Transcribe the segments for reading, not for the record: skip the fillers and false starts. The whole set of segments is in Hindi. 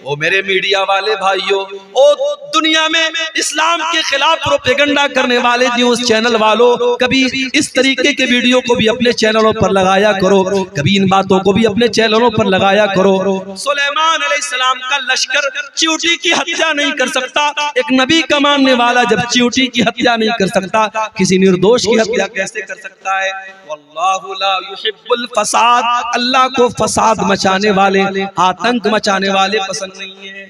ओ मेरे मीडिया वाले भाइयों, ओ दुनिया में इस्लाम के खिलाफ प्रोपेगेंडा करने वाले न्यूज चैनल वालों, कभी इस तरीके के वीडियो को भी अपने चैनलों पर लगाया करो, कभी इन बातों को भी अपने चैनलों पर लगाया करो। सुलेमान अलैहिस्सलाम का लश्कर चींटी की हत्या नहीं कर सकता। एक नबी का मानने वाला जब चींटी की हत्या नहीं कर सकता, किसी निर्दोष की हत्या कैसे कर सकता है? वल्लाहु ला युहिब्बुल फसाद, अल्लाह को फसाद मचाने वाले, आतंक मचाने वाले पसंद नहीं है।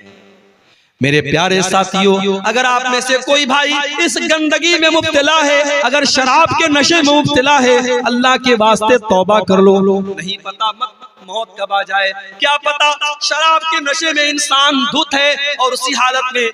मेरे प्यारे साथियों, अगर आप में से कोई भाई इस गंदगी में मुब्तला है, अगर शराब के नशे में मुब्तला है, अल्लाह के वास्ते तौबा कर लो। नहीं पता मौत कब आ जाए, क्या पता शराब के नशे में इंसान धुत है और उसी हालत में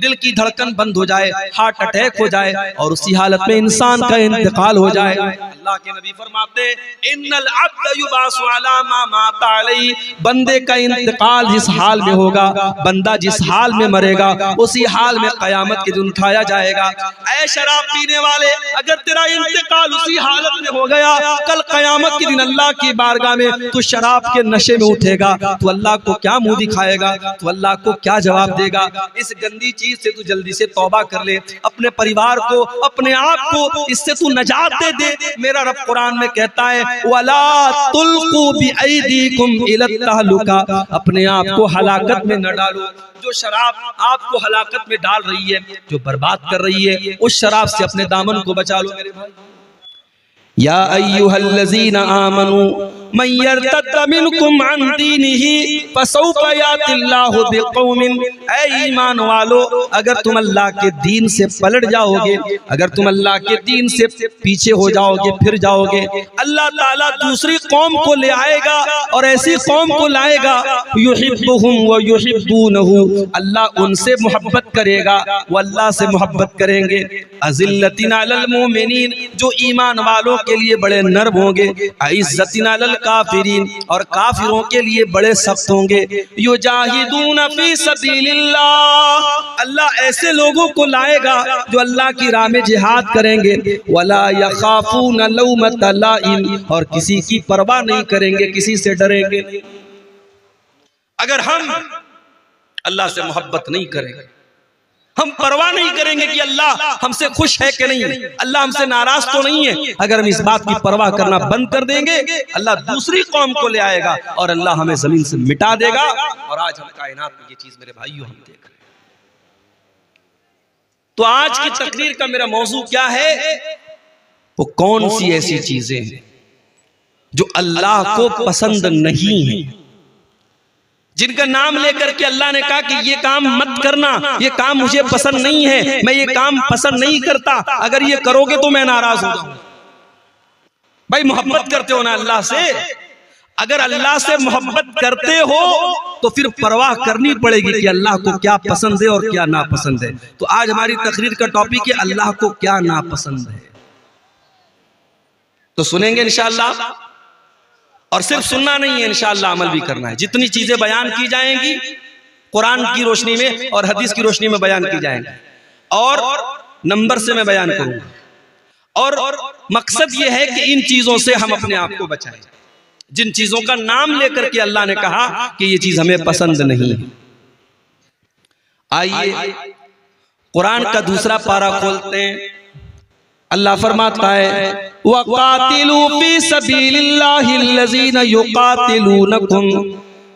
दिल की धड़कन बंद हो जाए, हार्ट अटैक हो जाए और उसी हालत में इंसान का इंतकाल हो जाए। अल्लाह के नबी फरमाते, इन्नल अब्द युबासु अला मा माता अलैहि, बंदे का इंतकाल जिस हाल में होगा, बंदा जिस हाल में मरेगा, उसी हाल में कयामत के दिन उठाया जाएगा। ऐ शराब पीने वाले, अगर तेरा इंतकाल उसी हालत में हो गया, कल कयामत के दिन अल्लाह की बारगाह में तू शराब के नशे में उठेगा, तो अल्लाह को क्या मुंह दिखाएगा, तो अल्लाह को क्या जवाब देगा? इस गंदी चीज से तू जल्दी से तौबा कर ले, अपने परिवार को, अपने आप को इससे तू नजात दे दे। मेरा रब कुरान में कहता है, वला तुल्कू बिअयदीकुम इलत तहलुका, अपने आप को हलाकत में न डालो। जो शराब आपको हलाकत में डाल रही है, जो बर्बाद कर रही है, उस शराब से अपने दामन को बचा लो मेरे भाई। या अय्युहल्लज़ीना आमनू मन यर्तद्द मिनकुम अन दीनिही फसौफा यातिल्लाहु बिक़ौमिन, ऐ ईमान वालो, अगर तुम अल्लाह के दीन से पलट जाओगे, अगर तुम अल्लाह के दीन से पीछे हो जाओगे, फिर जाओगे, अल्लाह ताला दूसरी कौम को ले आएगा और ऐसी कौम को लाएगा, युहिब्बुहुम व युहिब्बूनहु, अल्लाह उनसे मोहब्बत करेगा, वो अल्लाह से मोहब्बत करेंगे। अज़िल्लतिन अलल मोमिनीन, जो ईमान वालों के लिए बड़े नर्म होंगे, इज़्ज़तिन अलल काफिरीन, और काफिरों के लिए बड़े सख्त होंगे। युजाहिदून फी सबीलिल्लाह, अल्लाह ऐसे लोगों को लाएगा जो अल्लाह की राह में जिहाद करेंगे। वला यखाफून लौमत लाइम, और किसी की परवाह नहीं करेंगे, किसी से डरेंगे नहीं। अगर हम अल्लाह से मोहब्बत नहीं करेंगे, हम परवाह नहीं करेंगे कि अल्लाह हमसे खुश है कि नहीं, अल्लाह हमसे नाराज तो नहीं है, अगर हम इस बात की परवाह करना बंद कर देंगे, अल्लाह दूसरी कौम को ले आएगा और अल्लाह हमें जमीन से मिटा देगा। और आज हम कायनात में ये चीज मेरे भाइयों हम देख रहे हैं। तो आज की तकरीर का मेरा मौजू क्या है? वो कौन सी ऐसी चीजें हैं जो अल्लाह को पसंद नहीं है, जिनका नाम लेकर के अल्लाह ने कहा कि ये काम मत करना, ये काम मुझे पसंद नहीं है, मैं ये काम पसंद नहीं करता, अगर ये करोगे तो मैं नाराज हो जाऊंगा। भाई मोहब्बत करते हो ना अल्लाह से, अगर अल्लाह से मोहब्बत करते हो तो फिर परवाह करनी पड़ेगी कि अल्लाह को क्या पसंद है और क्या नापसंद है। तो आज हमारी तकरीर का टॉपिक है अल्लाह को क्या नापसंद है। तो सुनेंगे इंशाअल्लाह, और सिर्फ सुनना नहीं है, इंशाअल्लाह अमल भी करना है। जितनी चीजें बयान की जाएंगी कुरान की रोशनी में और हदीस की रोशनी में बयान की जाएंगी, और नंबर से मैं बयान करूंगा। और मकसद ये है कि इन चीजों से हम अपने आप को बचाएं, जिन चीजों का नाम लेकर के अल्लाह ने कहा कि ये चीज हमें पसंद नहीं है। आइए कुरान का दूसरा पारा खोलते हैं। अल्लाह फरमाता है, वक़ातिलू फी सबीलिल्लाहि अल्लज़ीना युक़ातिलूनकुम,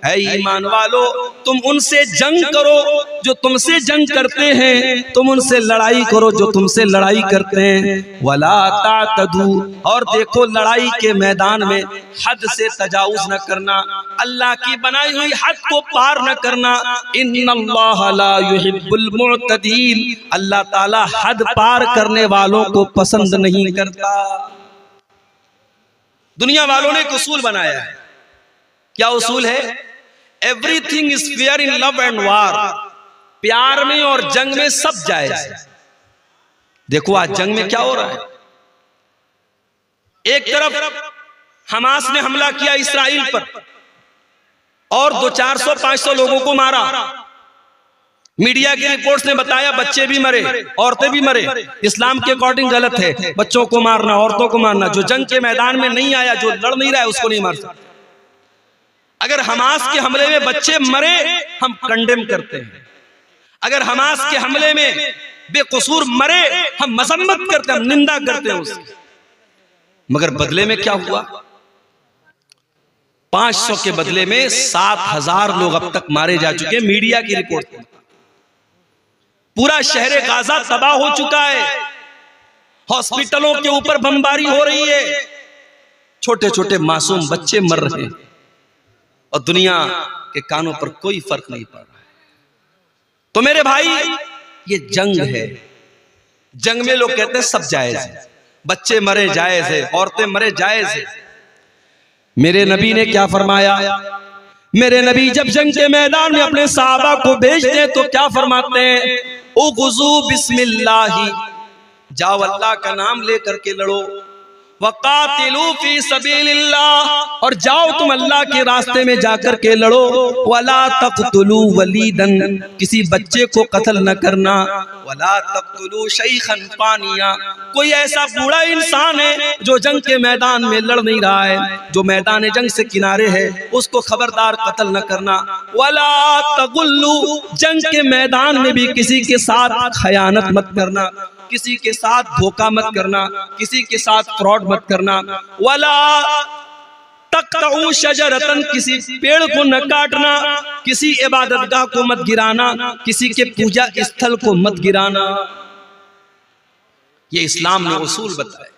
ऐ ईमान वालो, तुम उनसे जंग करो जो तुमसे जंग करते हैं, तुम उनसे लड़ाई करो जो तुमसे लड़ाई करते हैं। वला तातदू, और देखो लड़ाई के मैदान में हद से तजावुज न करना, अल्लाह की बनाई हुई हद को पार न करना। इन्नल्लाह ला युहिब्बुल मुअतदीन, अल्लाह ताला हद पार करने वालों को पसंद नहीं करता। दुनिया वालों ने एक उसूल बनाया है। क्या उसूल है? Everything is fair in love and वार, प्यार में और जंग में सब जायज है। देखो आज जंग में क्या हो रहा है, एक तरफ हमास ने हमला किया इसराइल पर और 400-500 लोगों को मारा। मीडिया की रिपोर्ट्स ने बताया बच्चे भी मरे, औरतें भी मरे। इस्लाम के अकॉर्डिंग गलत है बच्चों को मारना, औरतों को मारना। जो जंग के मैदान में नहीं आया, जो लड़ नहीं रहा है, उसको नहीं मार सकते। अगर हमास के हमले में बच्चे मरे हम कंडेम करते हैं, अगर हमास के हमले में बेकसूर मरे हम मजम्मत करते हैं, हम निंदा करते हैं उसकी। मगर बदले में क्या हुआ? 500 के बदले में 7,000 लोग अब तक मारे जा चुके हैं। मीडिया की रिपोर्ट, पूरा शहर गाजा तबाह हो चुका है, हॉस्पिटलों के ऊपर बमबारी हो रही है, छोटे छोटे मासूम बच्चे मर रहे हैं और दुनिया के कानों पर कोई फर्क नहीं पड़ रहा है। तो मेरे भाई, ये जंग है। जंग में लोग कहते हैं सब जायज है, बच्चे मरे जायज है, औरतें मरे जायज है। मेरे नबी ने क्या फरमाया? मेरे नबी जब जंग के मैदान में अपने सहाबा को भेजते हैं तो क्या फरमाते हैं? उग़ज़ू बिस्मिल्लाह, जाओ अल्लाह का नाम लेकर के लड़ो। वक़ातिलू फी सबीलिल्लाह, और जाओ तुम अल्लाह के रास्ते में जाकर के लड़ो। वला तक़तुलू वलीदन, किसी बच्चे को कत्ल न करना। वला तक़तुलू शैखन फ़ानिया, कोई ऐसा बूढ़ा इंसान है जो जंग के मैदान में लड़ नहीं रहा है, जो मैदान जंग से किनारे है, उसको खबरदार कत्ल न करना। वला तग़ुल्लू, जंग के मैदान में भी किसी के साथ खयानत मत करना, किसी के साथ धोखा मत करना, किसी के साथ फ्रॉड मत करना। वला तक़तऊ शजरतन, किसी पेड़ को न काटना, किसी इबादतगाह को मत गिराना, किसी के पूजा स्थल को मत गिराना। ये इस्लाम ने उसूल बताए।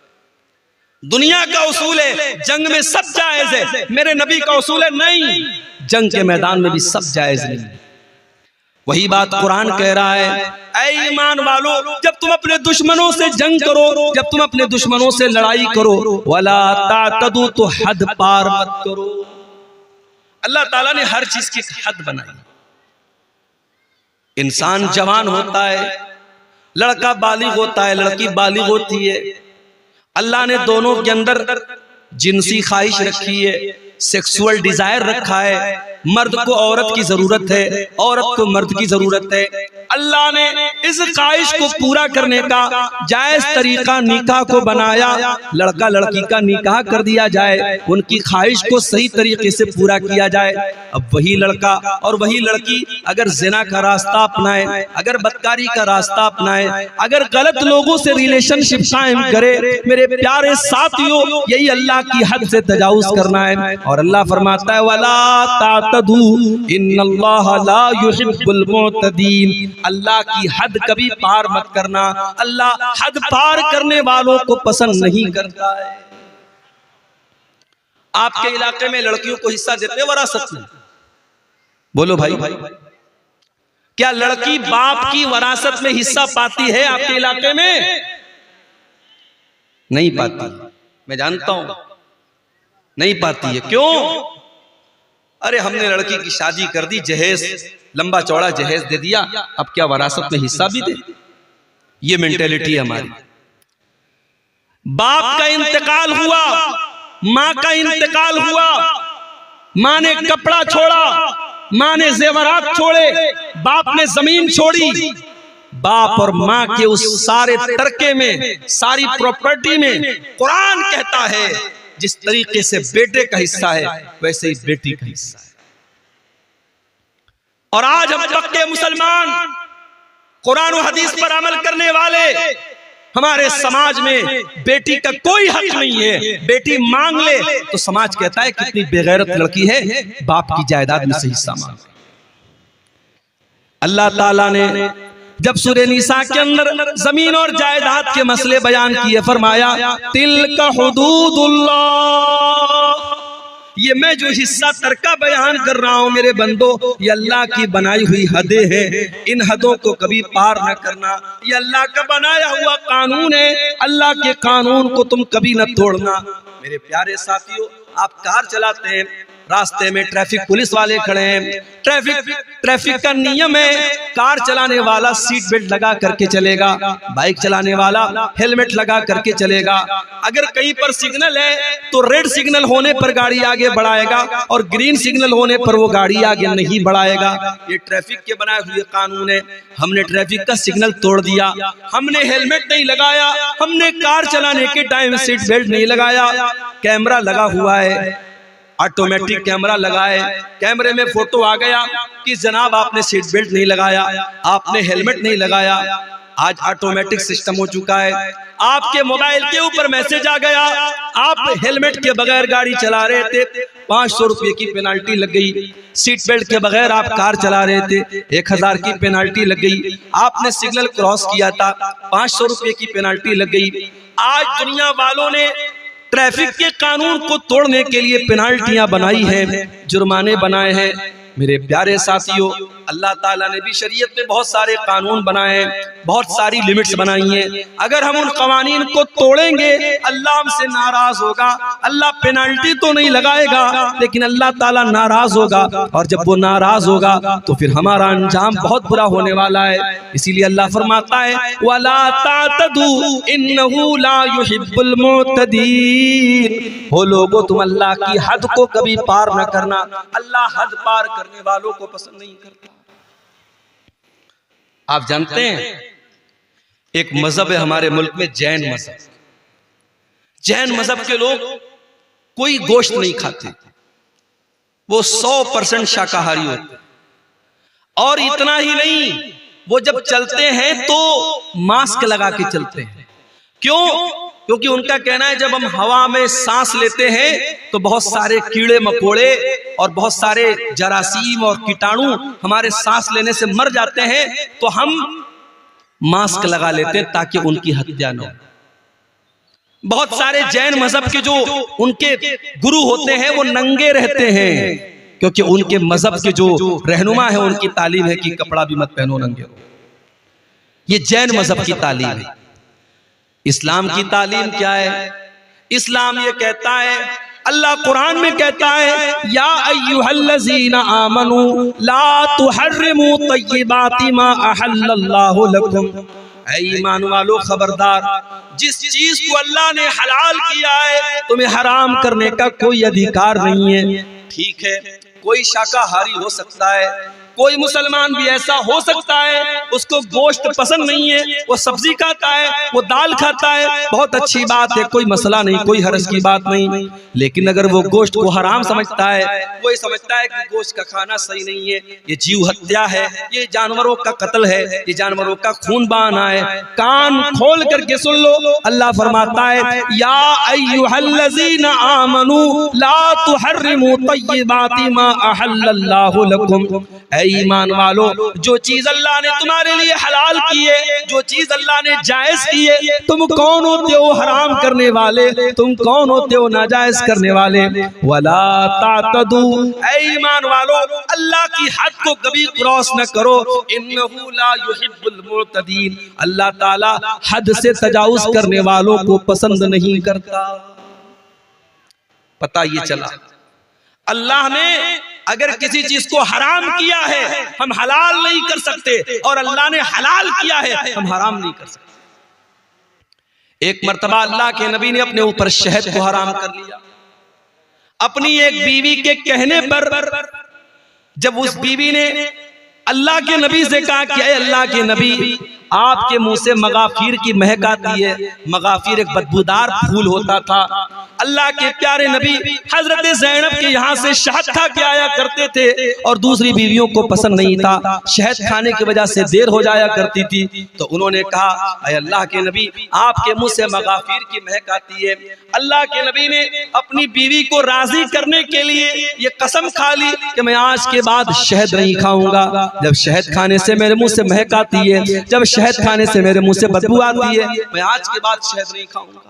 दुनिया का उसूल है जंग में सब जायज है, मेरे नबी का उसूल है नहीं, जंग के मैदान में भी सब जायज नहीं। वही बात कुरान कह रहा है, ऐ ईमान वालो, जब तुम अपने दुश्मनों से जंग करो, जब तुम अपने दुश्मनों से लड़ाई करो, वला तातदू, तो हद पार मत करो। अल्लाह ताला ने हर चीज की हद बनाई। इंसान जवान होता है, लड़का बालिग होता है, लड़की बालिग होती है। अल्लाह ने दोनों के अंदर जिनसी ख्वाहिश रखी है, सेक्सुअल डिजायर रखा है। मर्द को औरत की जरूरत है, औरत को मर्द की जरूरत है। अल्लाह ने इस ख्वाहिश को पूरा करने का जायज तरीका निकाह को बनाया। लड़का लड़की का निकाह कर दिया जाए, उनकी ख्वाहिश को सही तरीके से पूरा किया जाए। अब वही लड़का और वही लड़की अगर जिना का रास्ता अपनाए, अगर बदकारी का रास्ता अपनाए, अगर गलत लोगों से रिलेशनशिप कायम करे, मेरे प्यारे साथियों, यही अल्लाह की हद से तजावुज करना है। और अल्लाह फरमाता है, वला तातदू इन्नल्लाह ला युहिब्बुल मुअतदीन, अल्लाह की हद कभी पार मत करना, अल्लाह हद पार करने वालों को पसंद नहीं करता है। आपके इलाके में लड़कियों को हिस्सा देते हैं वरासत में? बोलो भाई, क्या लड़की बाप की वरासत में हिस्सा पाती है आपके इलाके में? नहीं पाती, मैं जानता हूं नहीं पाती है। क्यों? अरे हमने लड़की की शादी कर दी, जहेज लंबा चौड़ा जहेज दे दिया, अब क्या वरासत में हिस्सा भी दे? ये मेंटेलिटी है हमारी। बाप का इंतकाल हुआ, माँ का इंतकाल हुआ, माँ ने कपड़ा छोड़ा, माँ ने जेवरात छोड़े, बाप ने जमीन छोड़ी। बाप और माँ के उस सारे तरके में, सारी प्रॉपर्टी में कुरान कहता है जिस तरीके से बेटे का हिस्सा है वैसे ही बेटी का हिस्सा है। और आज हम पक्के मुसलमान, कुरान और हदीस पर अमल करने वाले, हमारे समाज में बेटी का कोई हक नहीं है। बेटी मांग ले तो समाज कहता है कितनी बेगैरत लड़की है, बाप की जायदाद में से हिस्सा मांग। अल्लाह ताला ने जब सूरह निसा के अंदर जमीन और जायदाद के मसले बयान किए, फरमाया तिल्का हुदूदुल्लाह, ये मैं जो हिस्सा तरका बयान कर रहा हूं मेरे बंदो, ये अल्लाह की बनाई हुई हदें हैं, इन हदों को कभी पार न करना। ये अल्लाह का बनाया हुआ कानून है, अल्लाह के कानून को तुम कभी न तोड़ना। मेरे प्यारे साथियों, आप कार चलाते हैं, रास्ते में ट्रैफिक पुलिस वाले खड़े हैं, ट्रैफिक का नियम है कार चलाने वाला सीट बेल्ट लगा करके चलेगा, बाइक चलाने वाला हेलमेट लगा करके चलेगा। अगर कहीं पर सिग्नल है तो रेड सिग्नल होने पर गाड़ी आगे बढ़ाएगा और ग्रीन सिग्नल होने पर वो गाड़ी आगे नहीं बढ़ाएगा। ये ट्रैफिक के बनाए हुए कानून है। हमने ट्रैफिक का सिग्नल तोड़ दिया, हमने हेलमेट नहीं लगाया, हमने कार चलाने के टाइम सीट बेल्ट नहीं लगाया, कैमरा लगा हुआ है, ऑटोमेटिक कैमरा लगाए, कैमरे में फोटो आ गया कि जनाब आपने सीट बेल्ट नहीं लगाया, आपने हेलमेट नहीं लगाया। आज ऑटोमेटिक सिस्टम हो चुका है, आपके मोबाइल के ऊपर मैसेज आ गया, आप हेलमेट के बगैर गाड़ी चला रहे थे, 500 रुपये की पेनाल्टी लग गई। सीट बेल्ट के बगैर आप कार चला रहे थे, 1000 की पेनाल्टी लग गई। आपने सिग्नल क्रॉस किया था, 500 रुपये की पेनाल्टी लग गई। आज दुनिया वालों ने ट्रैफिक के कानून को तोड़ने के लिए पेनाल्टियां बनाई है, जुर्माने बनाए हैं। मेरे प्यारे साथियों, अल्लाह ताला ने भी शरीयत में बहुत सारे कानून बनाए हैं, बहुत सारी लिमिट्स बनाई हैं। अगर हम उन कवानीन को तोड़ेंगे अल्लाह हमसे नाराज होगा। अल्लाह पेनाल्टी तो नहीं लगाएगा, लेकिन अल्लाह ताला नाराज होगा, और जब वो नाराज होगा तो फिर हमारा अंजाम बहुत बुरा होने वाला है। इसीलिए अल्लाह फरमाता है वला तातदू इन्नहु ला युहिब्बुल मुतदीन। हो लोगो, तुम अल्लाह की हद को कभी पार न करना, अल्लाह हद पार करने वालों को पसंद नहीं करता। आप जानते हैं एक मजहब है हमारे मुल्क में, जैन मजहब। जैन मजहब के लोग कोई गोश्त नहीं खाते, वो 100% शाकाहारी होते। और इतना ही नहीं, वो जब चलते हैं तो मास्क लगा के चलते हैं। क्यों? क्योंकि उनका कहना है जब हम हवा में सांस लेते हैं तो बहुत सारे कीड़े मकोड़े और बहुत सारे जरासीम और कीटाणु हमारे सांस लेने से मर जाते हैं, तो हम मास्क लगा लेते हैं ताकि उनकी हत्या न हो। बहुत सारे जैन मजहब के जो उनके गुरु होते हैं वो नंगे रहते हैं, क्योंकि उनके मजहब के जो रहनुमा है उनकी तालीम है कि कपड़ा भी मत पहनो, नंगे हो। ये जैन मजहब की तालीम है। इस्लाम की तालीम क्या है? इस्लाम ये कहता है, अल्लाह कुरान में कहता है या अय्युहल्लज़ीना आमनू ला तुहर्रिमू तय्यिबाति मा अहल्लल्लाहु लकुम। ऐ ईमान वालों, खबरदार, जिस चीज को अल्लाह ने हलाल किया है तुम्हें हराम करने का कोई अधिकार नहीं है। ठीक है, कोई शाकाहारी हो सकता है, कोई मुसलमान भी ऐसा हो सकता है उसको गोश्त पसंद नहीं है, वो सब्जी खाता है, वो दाल खाता है, बहुत अच्छी बात है, कोई मसला नहीं, कोई हर्ज की बात नहीं। लेकिन अगर वो गोश्त को हराम समझता है, वो ये समझता है कि गोश्त का खाना सही नहीं है, ये जीव हत्या है, ये जानवरों का कत्ल है, ये जानवरों का खून बहाना है, कान खोल करके सुन लो। अल्लाह फरमाता है या अय्युहल्लज़ीना आमनू ला तुहर्रिमू तय्यिबाति मा अहल्लल्लाहु लकुम। ईमान वालों, जो चीज अल्लाह ने तुम्हारे लिए हलाल की है, जो चीज अल्लाह ने जायज की है, तुम कौन होते हो हराम करने वाले? तुम कौन होते हो नाजायज करने वाले? वला तातदू, ईमान वालों, अल्लाह की हद को कभी क्रॉस न करो। इन्नहु ला युहिब्बुल मुतदीन, अल्लाह ताला हद से तजावुज करने वालों को पसंद नहीं करता। पता ये चला, अल्लाह ने अगर किसी चीज को हराम किया है हम हलाल नहीं कर सकते, और अल्लाह ने हलाल किया है हम हराम नहीं कर सकते। एक मर्तबा अल्लाह के नबी ने अपने ऊपर शहद को हराम कर लिया। अपनी एक बीवी के कहने पर जब उस बीवी ने अल्लाह के नबी से कहा कि अल्लाह के नबी, आपके मुंह से मगाफिर की महक आती है। मगाफिर एक बदबूदार फूल होता था। अल्लाह के प्यारे नबी हजरत ज़ैनब के यहाँ से शहद खा के आया करते थे, और दूसरी बीवियों को पसंद नहीं था, शहद खाने की वजह से देर हो जाया करती थी। तो उन्होंने कहा अय अल्लाह के नबी, आपके मुंह से मगाफिर की महक आती है। अल्लाह के नबी ने अपनी बीवी को राजी करने के लिए ये कसम खा ली कि मैं आज के बाद शहद नहीं खाऊंगा। जब शहद खाने से मेरे मुंह से महक आती है, जब शहद खाने से मेरे मुंह से बदबू आती है, मैं आज के बाद शहद नहीं खाऊंगा।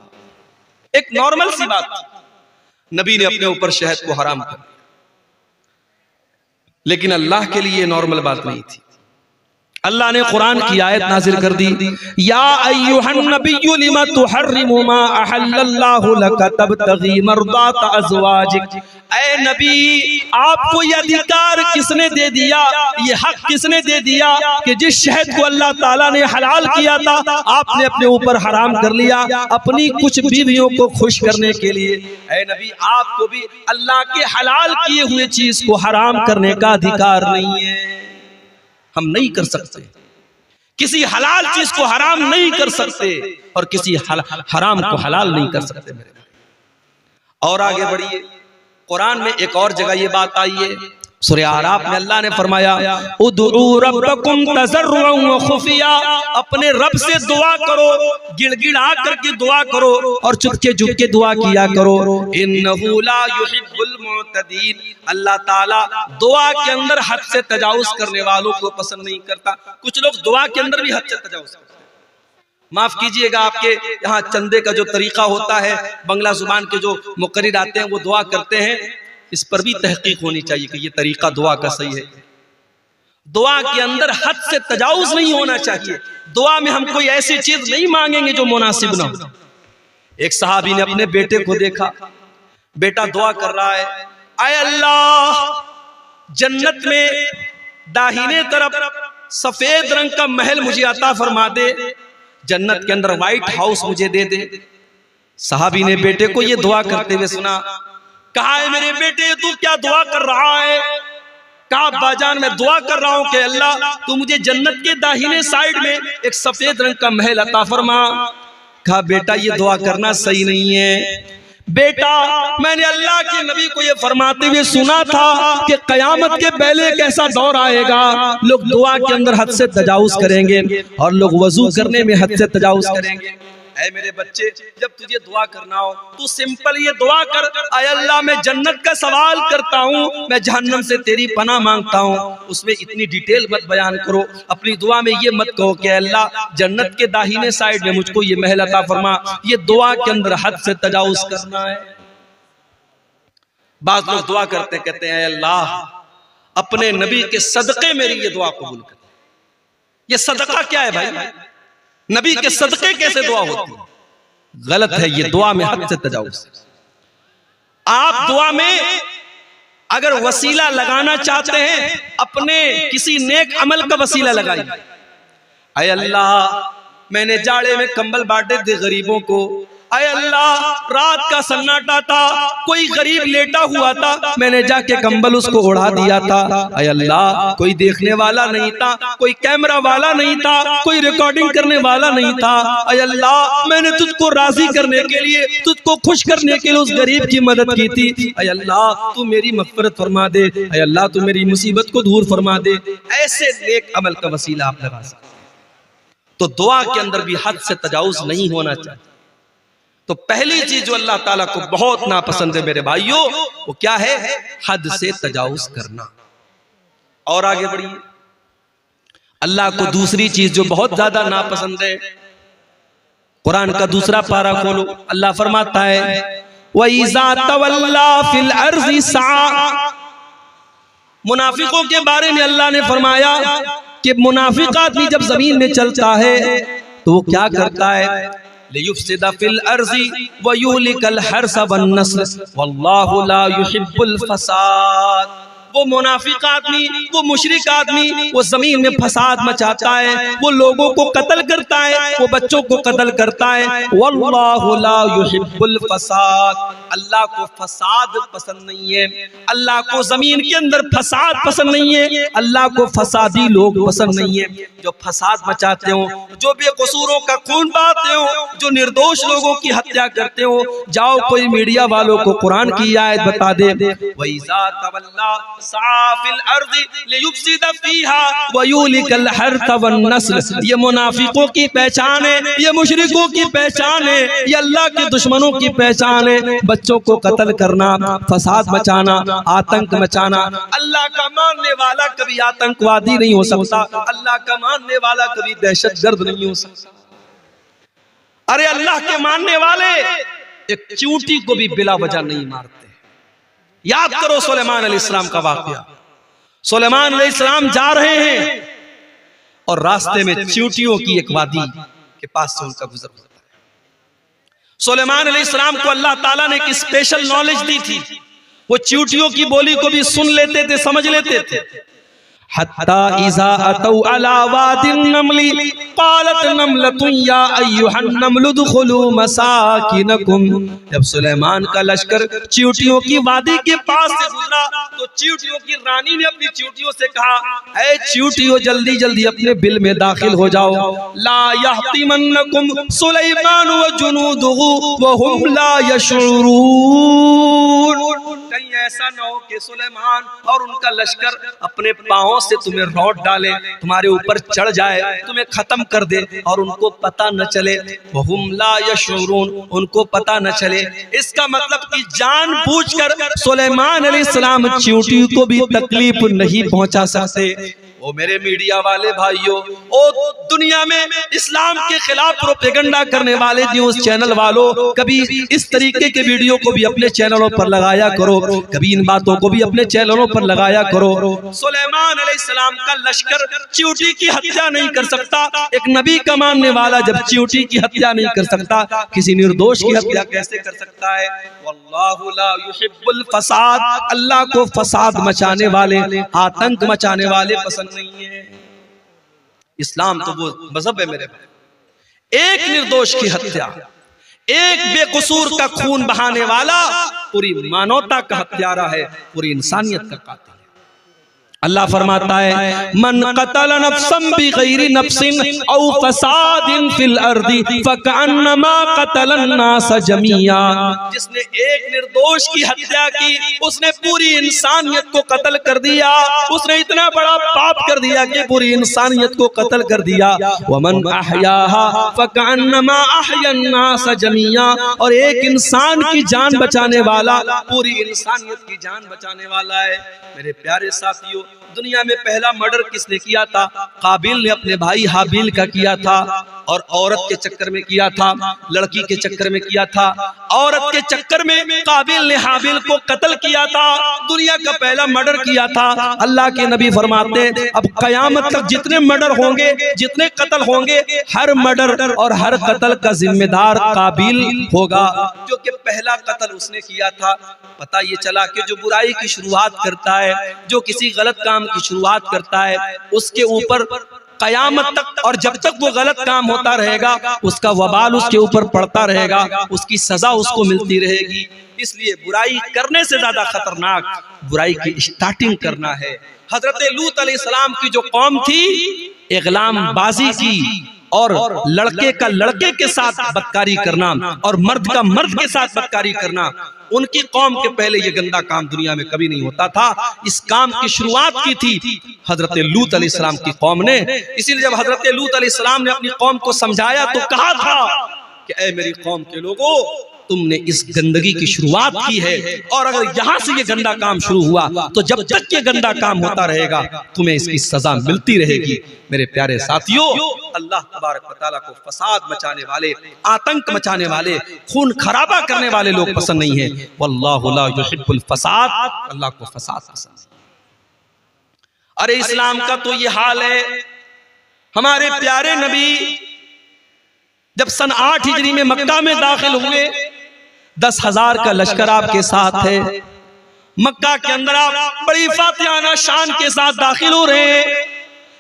एक नॉर्मल सी बात, नबी ने अपने ऊपर शहद को हराम कर दिया, लेकिन अल्लाह के लिए नॉर्मल बात नहीं थी। अल्लाह ने कुरान की आयत नाजिल कर दी, या अय्युहन नबिय्यु लिमा तुहर्रिमु मा अहल्लल्लाहु लका तबतगी मर्दात अज़वाजिक। ऐ नबी, आपको ये अधिकार किसने दे दिया, ये हक किसने दे दिया कि जिस शहद को अल्लाह ताला ने हलाल किया था आपने अपने ऊपर हराम कर लिया अपनी कुछ बीवियों को खुश करने के लिए। ऐ नबी, आपको भी अल्लाह के हलाल किए हुए चीज को हराम करने का अधिकार नहीं है। हम नहीं कर सकते, किसी हलाल चीज को हराम नहीं कर सकते और किसी हराम को हलाल नहीं कर सकते। मेरे और आगे बढ़िए, कुरान में एक और जगह ये बात आई है, सूरह आराफ में अल्लाह ने फरमाया उदू रब्बकुम तज़र्रुअन व खुफिया, अपने रब से दुआ करो, गिड़गिड़ा करके दुआ करो और चुपके चुपके दुआ किया करो। इन्नहु ला युहिब्बुल मुअतदीन, अल्लाह ताला दुआ के अंदर हद से तजावुज करने वालों को पसंद नहीं करता। कुछ लोग दुआ के अंदर भी हद से तजावुज करते हैं। माफ कीजिएगा, आपके यहाँ चंदे का जो तरीका होता है, बंगला जुबान के जो मुकर्रिर आते हैं वो दुआ करते हैं, इस पर भी तहकीक होनी चाहिए कि ये तरीका दुआ का सही है। दुआ के अंदर हद से तजावुज नहीं होना चाहिए। दुआ में हम कोई ऐसी चीज नहीं मांगेंगे जो मुनासिब ना हो। एक सहाबी ने अपने बेटे को देखा, बेटा दुआ कर रहा है, आए अल्लाह जन्नत में दाहिने तरफ सफेद रंग का महल मुझे अता फरमा दे, जन्नत के अंदर व्हाइट हाउस मुझे दे दे। सहाबी ने बेटे को ये दुआ करते हुए सुना, कहा है मेरे बेटे तू क्या दुआ कर रहा है? कहा बाजान मैं दुआ कर रहा हूं कि अल्लाह तू मुझे जन्नत के दाहिने साइड में एक सफेद रंग का महल अता फरमा। कहा बेटा ये दुआ करना सही नहीं है बेटा, मैंने अल्लाह के नबी को ये फरमाते हुए सुना था कि कयामत के पहले एक ऐसा दौर आएगा, लोग दुआ के अंदर हद से तजावुज करेंगे और लोग वजू करने में हद से तजावुज करेंगे। ऐ मेरे बच्चे, जब तुझे दुआ करना हो तू सिंपल ये दुआ कर, आय अल्लाह मैं जन्नत का सवाल करता हूँ, मैं जहन्नम से तेरी पनाह मांगता हूँ। उसमें इतनी डिटेल मत बयान करो। अपनी दुआ में ये मत कहो कि अल्लाह जन्नत के दाहिने साइड में मुझको ये महल अता फरमा। ये दुआ के अंदर हद से तजावुज करना है। बाज़ लोग दुआ करते कहते हैं अल्लाह अपने नबी के सदके मेरी ये दुआ कबूल कर। ये सदका क्या है भाई? नबी के सदके कैसे दुआ होती है? गलत है ये, दुआ में हद से तजावुज। आप दुआ में अगर वसीला लगाना चाहते हैं, अपने किसी नेक अमल का वसीला लगाइए। अय अल्लाह मैंने जाड़े में कंबल बांटे थे गरीबों को, अय अल्लाह रात का सन्नाटा था, कोई गरीब लेटा हुआ था, मैंने जाके कंबल उसको उड़ा दिया था। अय अल्लाह कोई देखने वाला नहीं था, कोई कैमरा वाला नहीं था, कोई रिकॉर्डिंग करने वाला नहीं था। अय अल्लाह मैंने तुझको राजी करने के लिए, तुझको खुश करने के लिए उस गरीब की मदद की थी। अय अल्लाह तू मेरी मग़फ़िरत फरमा दे, अय अल्लाह तू मेरी मुसीबत को दूर फरमा दे। ऐसे नेक अमल का वसीला आप लगा सकते। तो दुआ के अंदर भी हद से तजावुज नहीं होना चाहिए। तो पहली चीज जो अल्लाह ताला को बहुत नापसंद है मेरे भाइयों, वो क्या है? हद से तजावुज करना। और आगे बढ़िए, अल्लाह को दूसरी चीज जो बहुत ज्यादा नापसंद है, कुरान का दूसरा पारा खोलो, अल्लाह फरमाता है वइज़ा तवल्ला फिल अर्ज़ि सआ। मुनाफिकों के बारे में अल्लाह ने फरमाया कि मुनाफिक आदमी जब जमीन में चलता है तो वो क्या करता है? लियुफ़सिदा फिल अर्ज़ि व युहलिकल हर्स वन नस्ल वल्लाहु ला युहिब्बुल फसाद। वो मुनाफिक आदमी, वो मुशरिक आदमी, वो जमीन में फसाद मचाता है, वो लोगों को कत्ल करता है, वो बच्चों को कत्ल करता है। वल्लाहु ला युहिब्बुल फसाद, अल्लाह को फसाद पसंद नहीं है, अल्लाह को जमीन के अंदर फसाद पसंद नहीं है, अल्लाह को फसादी लोग पसंद नहीं है। जो फसाद मचाते हो, जो बेकसूरों का खून बहाते हो, जो निर्दोष लोगों की हत्या करते हो, जाओ कोई मीडिया वालों को कुरान की आयत बता दे, वइज़ा तवल्ला साफिल अर्ज़ि लियुफ़सिदा फ़ीहा व युहलिकल हर्थ वन नस्ल। ये मुनाफिकों की पहचान है, ये मुशरिकों की पहचान है, ये अल्लाह के दुश्मनों की पहचान है। बच्चों को कत्ल करना, फसाद मचाना, आतंक मचाना। अल्लाह का मानने वाला कभी आतंकवादी नहीं हो सकता, अल्लाह का मानने वाला कभी दहशतगर्द नहीं हो सकता। अरे अल्लाह के मानने वाले एक चींटी को भी बिला वजह नहीं मारते। याद करो सुलेमान अलैहिस्सलाम का वाकया। सुलेमान अलैहिस्सलाम जा रहे हैं और रास्ते में चींटियों की एक वादी के पास से उनका गुजर होता है। सुलेमान अलैहिस्सलाम को अल्लाह ताला ने एक स्पेशल नॉलेज दी थी, वो चींटियों की बोली को भी सुन लेते थे, समझ लेते थे। हत्ता इज़ा अतौ अला वादिन नमली, क़ालत नमलतुन या अय्युहन नमलु दुखुलू मसाकिनकुम। जब सुलेमान का लश्कर चींटियों की वादी के पास से गुजरा तो चींटियों की रानी ने अपनी चींटियों से कहा, ऐ चींटियों जल्दी जल्दी अपने बिल में दाखिल हो जाओ। ला यहतिमन्नकुम सुलेमान व जुनूदुहु व हुम ला यशऊरून। कहीं ऐसा न हो कि सुलेमान और उनका लश्कर अपने पांवों से तुम्हें रौंद डाले, तुम्हारे ऊपर चढ़ जाए, तुम्हें खत्म कर दे और उनको पता न चले। व हुम ला यशऊरून, उनको पता न चले। इसका मतलब कि जानबूझकर सुलेमान अलैहिस्सलाम चींटी को भी तकलीफ नहीं पहुंचा सकते। ओ मेरे मीडिया वाले भाइयों, ओ दुनिया में इस्लाम के खिलाफ प्रोपेगेंडा करने वाले न्यूज़ चैनल वालों, कभी इस तरीके के वीडियो को भी अपने चैनलों पर लगाया करो, कभी इन बातों को भी अपने चैनलों पर लगाया करो। सुलेमान अलैहिस्सलाम का लश्कर चींटी की हत्या नहीं कर सकता। एक नबी का मानने वाला जब चींटी की हत्या नहीं कर सकता, किसी निर्दोष की हत्या कैसे कर सकता है? वल्लाहु ला युहिब्बुल फसाद, अल्लाह को फसाद मचाने वाले, आतंक मचाने वाले पसंद नहीं है। इस्लाम तो वो मजहब है मेरे भाई, एक निर्दोष की हत्या, एक बेकसूर का खून बहाने वाला पूरी मानवता का हत्यारा है, पूरी इंसानियत का कातिल है। अल्लाह फरमाता है, मन कतल नफ्सन बिगैरि नफ्सिन औ फसादिन फिल अर्दी फकअन्नमा कतलन नास जमीआ। जिसने एक निर्दोष की हत्या की, उसने पूरी इंसानियत को कत्ल कर दिया। उसने इतना बड़ा पाप कर दिया कि पूरी इंसानियत को कत्ल कर दिया। वमन अहयाहा फकअन्नमा अहयन नास जमीआ। और एक इंसान की जान बचाने वाला पूरी इंसानियत की जान बचाने वाला है। मेरे प्यारे साथियों, दुनिया में पहला मर्डर किसने किया था? काबिल ने अपने भाई हाबिल का किया था, और औरत के चक्कर में किया था, लड़की के चक्कर में किया था। औरत के चक्कर में काबिल ने हाबिल को कत्ल किया था, दुनिया का पहला मर्डर किया था। अल्लाह के नबी फरमाते हैं, अब कयामत तक जितने मर्डर होंगे, जितने कत्ल होंगे, हर मर्डर और हर कत्ल का जिम्मेदार काबिल होगा, जो कि पहला कत्ल उसने किया था। पता ये चला कि जो बुराई की शुरुआत करता है, जो किसी गलत काम की शुरुआत करता है, उसके ऊपर कयामत तक और जब तक वो गलत काम होता रहेगा, उसका वबाल उसके ऊपर पड़ता रहेगा, उसकी सजा उसको मिलती रहेगी। इसलिए बुराई करने से ज्यादा खतरनाक बुराई की स्टार्टिंग करना है। हजरत लूत अलैहिस्सलाम की जो कौम थी, इग़लाम बाजी की और लड़के का लड़के के साथ बदकारी करना और मर्द का मर्द के साथ बदकारी करना, उनकी कौम के पहले ये गंदा काम दुनिया में कभी नहीं होता था। इस काम की शुरुआत की थी हजरत लूत अलैहिस्सलाम की कौम ने। इसीलिए जब हजरत लूत अलैहिस्सलाम ने अपनी कौम को समझाया तो कहा था कि ऐ मेरी कौम के लोगों, तुमने इस गंदगी की शुरुआत की है, और अगर यहाँ से ये गंदा काम शुरू हुआ तो जब तक ये गंदा काम होता रहेगा तुम्हें इसकी सजा मिलती रहेगी। मेरे प्यारे साथियों, अल्लाह तबारक व तआला को फसाद मचाने वाले, आतंक मचाने वाले, खून खराबा करने वाले लोग पसंद नहीं है। वल्लाहु ला युहिब्बुल फसाद, अल्लाह को फसाद पसंद है। अरे इस्लाम का तो ये हाल है। हमारे प्यारे नबी जब सन 8 हिजरी में मक्का में दाखिल हुए, 10,000 का लश्कर आपके साथ है। मक्का के अंदर आप बड़ी फातिहाना शान के साथ दाखिल हो रहे हैं।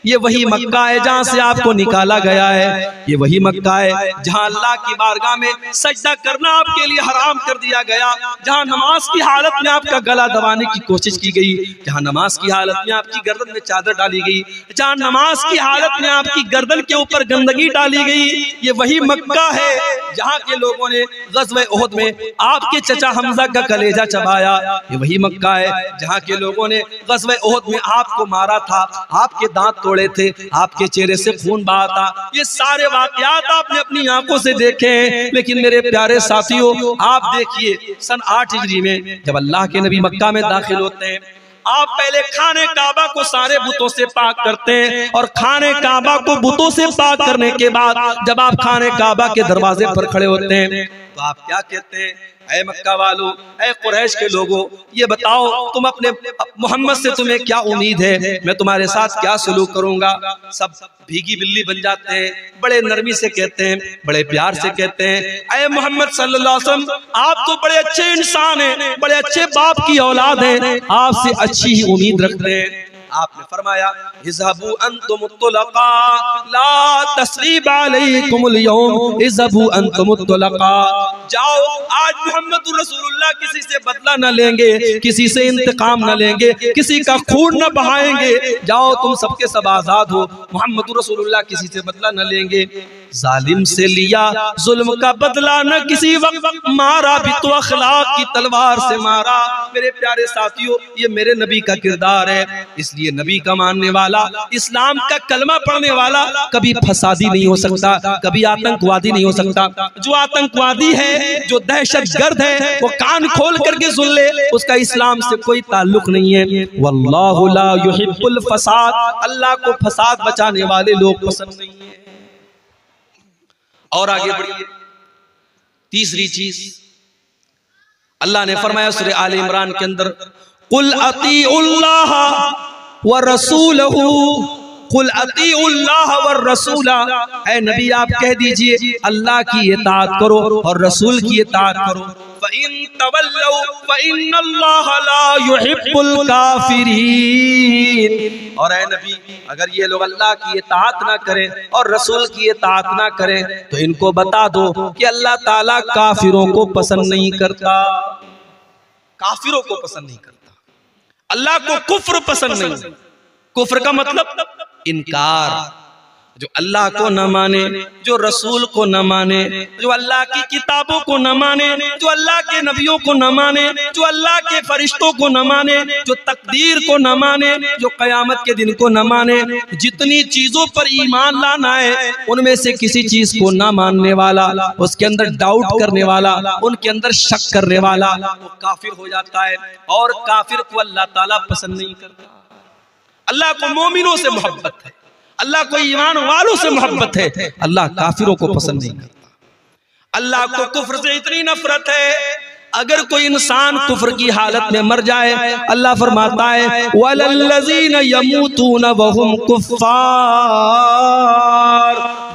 ये वही मक्का है जहां से आपको निकाला गया है। ये वही मक्का है जहां अल्लाह की बारगाह में सजदा करना आपके लिए हराम कर दिया गया, जहां नमाज की हालत में आपका गला दबाने की कोशिश की गई, जहां नमाज की हालत में आपकी गर्दन में चादर डाली गई, जहां नमाज की हालत में आपकी गर्दन के ऊपर गंदगी डाली गई। ये वही मक्का है जहां के लोगों ने ग़ज़वे उहद में आपके चचा हमजा का कलेजा चबाया। ये वही मक्का है जहां के लोगों ने ग़ज़वे उहद में आपको मारा था, आपके दांत तोड़े थे, आपके चेहरे से खून बहा था। ये सारे वाक़यात आपने अपनी आंखों से देखे हैं। लेकिन मेरे प्यारे साथियों, आप देखिए सन 8 हिजरी में जब अल्लाह के नबी मक्का में दाखिल होते हैं, आप पहले खाने काबा को सारे बुतों से पाक करते हैं, और खाने काबा को बुतों से पाक करने के बाद जब आप खाने काबा के दरवाजे पर खड़े होते हैं तो आप क्या कहते हैं? ऐ मक्का वालों, ऐ कुरैश के लोगों, ये बताओ तुम अपने मोहम्मद से तुम्हें क्या उम्मीद है? मैं तुम्हारे साथ क्या सलूक करूंगा? सब भीगी बिल्ली बन जाते हैं, बड़े नरमी से कहते हैं, बड़े प्यार से कहते हैं, ऐ मोहम्मद सल्लल्लाहु अलैहि वसल्लम, आप तो बड़े अच्छे इंसान हैं, बड़े अच्छे बाप की औलाद हैं, आपसे अच्छी ही उम्मीद रखते हैं। आपने फरमाया इज़हबू अंतुम तुलका ला तस्रीब अलैकुमुल यौम, इज़हबू अंतुम तुलका, जाओ आज मोहम्मद रसूलुल्लाह किसी से बदला न लेंगे, किसी से इंतकाम न लेंगे, किसी का खून न बहाएंगे, जाओ तुम सबके सब आजाद हो, मोहम्मद रसूलुल्लाह किसी से बदला न लेंगे। जालिम से लिया जुल्म का बदला न किसी वक्त, मारा भी तो अखलाक की तलवार से मारा। मेरे प्यारे साथियों, ये मेरे नबी का किरदार है, इसलिए नबी का मानने वाला, इस्लाम का कलमा पढ़ने वाला कभी फसादी नहीं हो सकता, कभी आतंकवादी नहीं हो सकता। जो आतंकवादी है, जो दहशतगर्द है, वो कान खोल करके सुन ले, उसका इस्लाम से कोई ताल्लुक नहीं है। वल्लाहु ला युहिब्बुल फसाद, अल्लाह को फसाद बचाने वाले लोग पसंद नहीं है। और आगे बढ़िए, तीसरी चीज अल्लाह ने फरमाया सूरह आले इमरान के अंदर, कुल अतीउल्लाह व रसूलहू, कुल अतीउल्लाह व रसूला, ऐ नबी आप कह दीजिए अल्लाह की इताअत करो और रसूल की इताअत करो। फ़इन तवल्लौ फ़इन्नल्लाह ला युहिब्बुल काफिरीन, और ऐ नबी अगर ये लोग अल्लाह की इताअत ना करें और रसूल की इताअत ना करें तो इनको बता दो कि अल्लाह ताला काफिरों को पसंद नहीं करता, काफिरों को पसंद नहीं करता, अल्लाह को कुफ्र पसंद नहीं। कुफ्र का मतलब इनकार, जो अल्लाह को न माने, जो रसूल को न माने, जो अल्लाह की किताबों को न माने, जो अल्लाह के नबियों को न माने, जो अल्लाह के फरिश्तों को न माने, जो तकदीर को न माने, जो कयामत के दिन को न माने, जितनी चीजों पर ईमान लाना है उनमें से किसी चीज को न मानने वाला, उसके अंदर डाउट करने वाला, उनके अंदर शक करने वाला, वो काफिर हो जाता है। और काफिर को अल्लाह ताला पसंद नहीं करता। अल्लाह को मोमिनों से मोहब्बत है, अल्लाह को ईमान वालों से मोहब्बत है, अल्लाह काफिरों को पसंद नहीं करता। अल्लाह को कुफ्र से इतनी नफरत है, अगर कोई इंसान कुफ्र की हालत में मर जाए, अल्लाह फरमाता है वलल्लज़ीना यमूतूना वहुम कुफ्फार,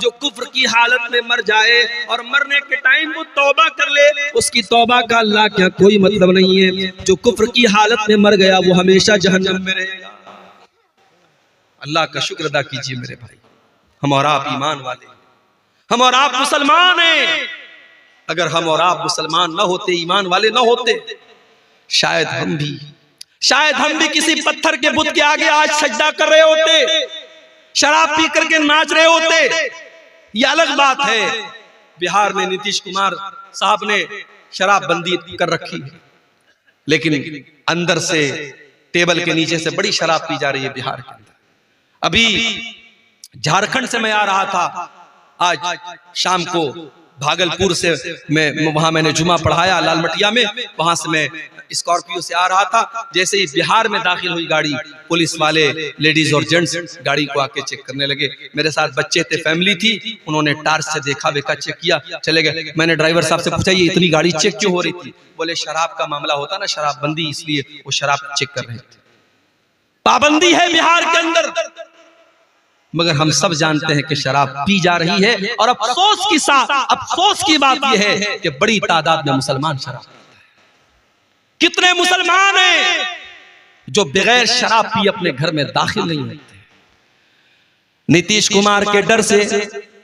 जो कुफ्र की हालत में मर जाए और मरने के टाइम वो तौबा कर ले, उसकी तौबा का अल्लाह क्या कोई मतलब नहीं है। जो कुफ्र की हालत में मर गया वो हमेशा जहन्नम में रहेगा। अल्लाह का शुक्र अदा कीजिए मेरे भाई, हम और आप ईमान वाले, हम और आप मुसलमान हैं। अगर हम और आप मुसलमान न होते, ईमान वाले न होते, शायद हम भी किसी पत्थर के बुत के आगे आज सजदा कर रहे होते, शराब पी करके नाच रहे होते। ये अलग बात है, बिहार में नीतीश कुमार साहब ने शराब बंदी कर रखी है, लेकिन अंदर से टेबल के नीचे से बड़ी शराब पी जा रही है बिहार के अंदर। अभी झारखंड से मैं आ रहा था, आज शाम को भागलपुर से वहां मैंने जुमा पढ़ाया लालमटिया में, वहां से मैं स्कॉर्पियो से आ रहा था। जैसे ही बिहार में दाखिल हुई गाड़ी, पुलिस वाले लेडीज और जेंट्स गाड़ी को आके चेक करने लगे। मेरे साथ बच्चे थे, फैमिली थी, उन्होंने टार्च से देखा वेखा, चेक किया, चले गए। मैंने ड्राइवर साहब से पूछा ये इतनी गाड़ी चेक क्यों हो रही थी? बोले शराब का मामला होता ना, शराबबंदी, इसलिए वो शराब चेक कर रहे थे। पाबंदी है बिहार के अंदर, मगर हम सब जानते हैं कि शराब पी जा रही है। और अफसोस की बात यह है कि बड़ी तादाद में मुसलमान शराब पीते हैं। कितने मुसलमान हैं जो बगैर शराब पी अपने घर में दाखिल नहीं होते? नीतीश कुमार के डर से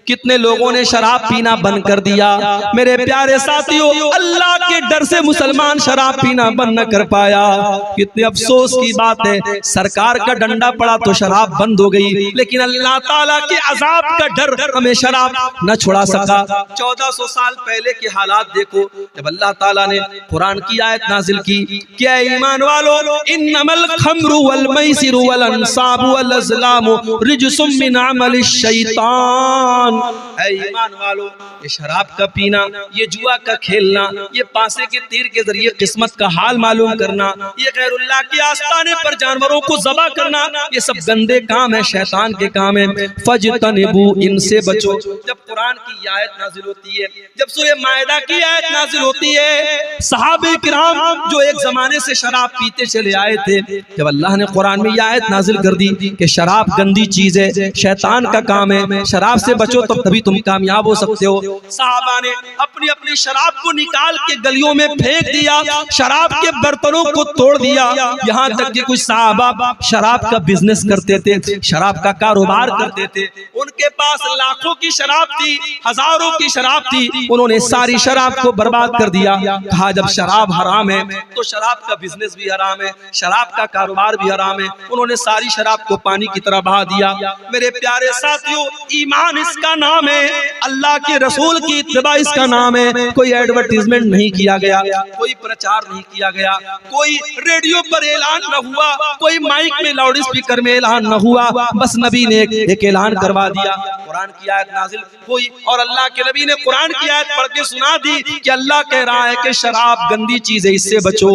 कितने लोगों ने शराब पीना बंद कर दिया। मेरे प्यारे साथियों, अल्लाह के डर से मुसलमान शराब पीना बंद न कर पाया। कितने अफसोस की बात है, सरकार का डंडा पड़ा तो शराब बंद हो गई, लेकिन अल्लाह ताला के अजाब का डर हमें शराब न छुड़ा सका। 1400 साल पहले के हालात देखो, जब अल्लाह ताला ने कुरान की आयत नाजिल की, क्या ईमान वालों, इन्नमल खम्रु वल मैसिरु वल अंसाबु वल अज़लामु रिजसुम मिन अमलिश शैतान। ईमान वालों, ये शराब का पीना, ये जुआ का खेलना, ये पासे के तीर के जरिए किस्मत का हाल मालूम करना, ये गैरुल्लाह के आस्ताने पर जानवरों को ज़बा करना, ये सब गंदे काम है, शैतान के काम है। फजतनिबू, इनसे बचो। जब कुरान की आयत नाजिल होती है, जब सूरह मायदा की आयत नाजिल होती है, सहाबे किराम जो एक जमाने से शराब पीते चले आए थे, जब अल्लाह ने कुरान में यह आयत नाजिल कर दी कि शराब गंदी चीज है, शैतान का काम है, शराब से बचो तब तभी तुम कामयाब हो सकते हो। सहाबा ने अपनी अपनी शराब को निकाल के गलियों में फेंक दिया, शराब के बर्तनों को तोड़ दिया। यहाँ तक कि कुछ साहबा शराब का बिजनेस करते थे, शराब का कारोबार करते थे, उनके पास लाखों की शराब थी, हजारों की शराब थी, उन्होंने सारी शराब को बर्बाद कर दिया। कहा जब शराब हराम है तो शराब का बिजनेस भी हराम है, शराब का कारोबार भी हराम है। उन्होंने सारी शराब को पानी की तरह बहा दिया। मेरे प्यारे साथियों, ईमान इसका नाम है, अल्लाह के रसूल की इत्तिबा इसका नाम है। कोई एडवर्टीजमेंट नहीं किया गया, कोई प्रचार नहीं किया गया, कोई रेडियो पर ऐलान न हुआ, कोई माइक में लाउड स्पीकर में ऐलान न हुआ, बस नबी ने एक ऐलान करवा दिया। कुरान की आयत नाजिल हुई और अल्लाह के नबी ने कुरान की आयत पढ़ के सुना दी कि अल्लाह कह रहा है कि शराब गंदी चीज है, इससे बचो।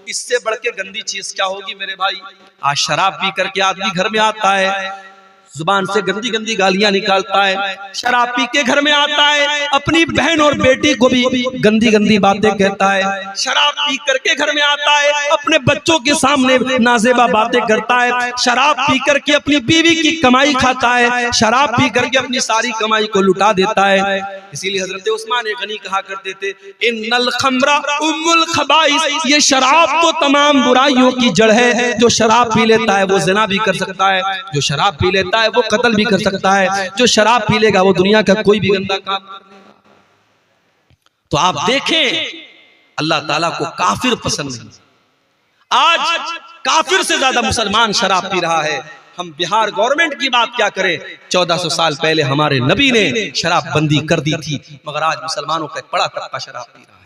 इससे बढ़ के गंदी चीज क्या होगी मेरे भाई? आज शराब पी करके आदमी घर में आता है, जुबान से गंदी गंदी गालियां निकालता है, शराब पी के घर में आता है, अपनी बहन और बेटी को भी गंदी गंदी बातें कहता है, शराब पी करके घर में आता है, अपने बच्चों के सामने नाजेबा बातें करता है, शराब पी करके अपनी बीवी की कमाई खाता है, शराब पी करके अपनी सारी कमाई को लुटा देता है। इसीलिए हजरत उस्मान गनी कहा करते थे, इन्नल खम्रा उम्मुल खबाइस, ये शराब तो तमाम बुराइयों की जड़ है। जो शराब पी लेता है वो ज़िना भी कर सकता है, जो शराब पी लेता है वो कत्ल भी कर सकता है, जो शराब पी लेगा वो दुनिया का कोई भी गंदा काम कर लेगा। तो आप देखें, अल्लाह ताला को काफिर पसंद नहीं। आज काफिर से ज्यादा मुसलमान शराब पी रहा है। हम बिहार गवर्नमेंट की बात क्या करें, 1400 साल पहले हमारे नबी ने शराब बंदी कर दी थी, मगर आज मुसलमानों का बड़ा तबका शराब पी रहा है।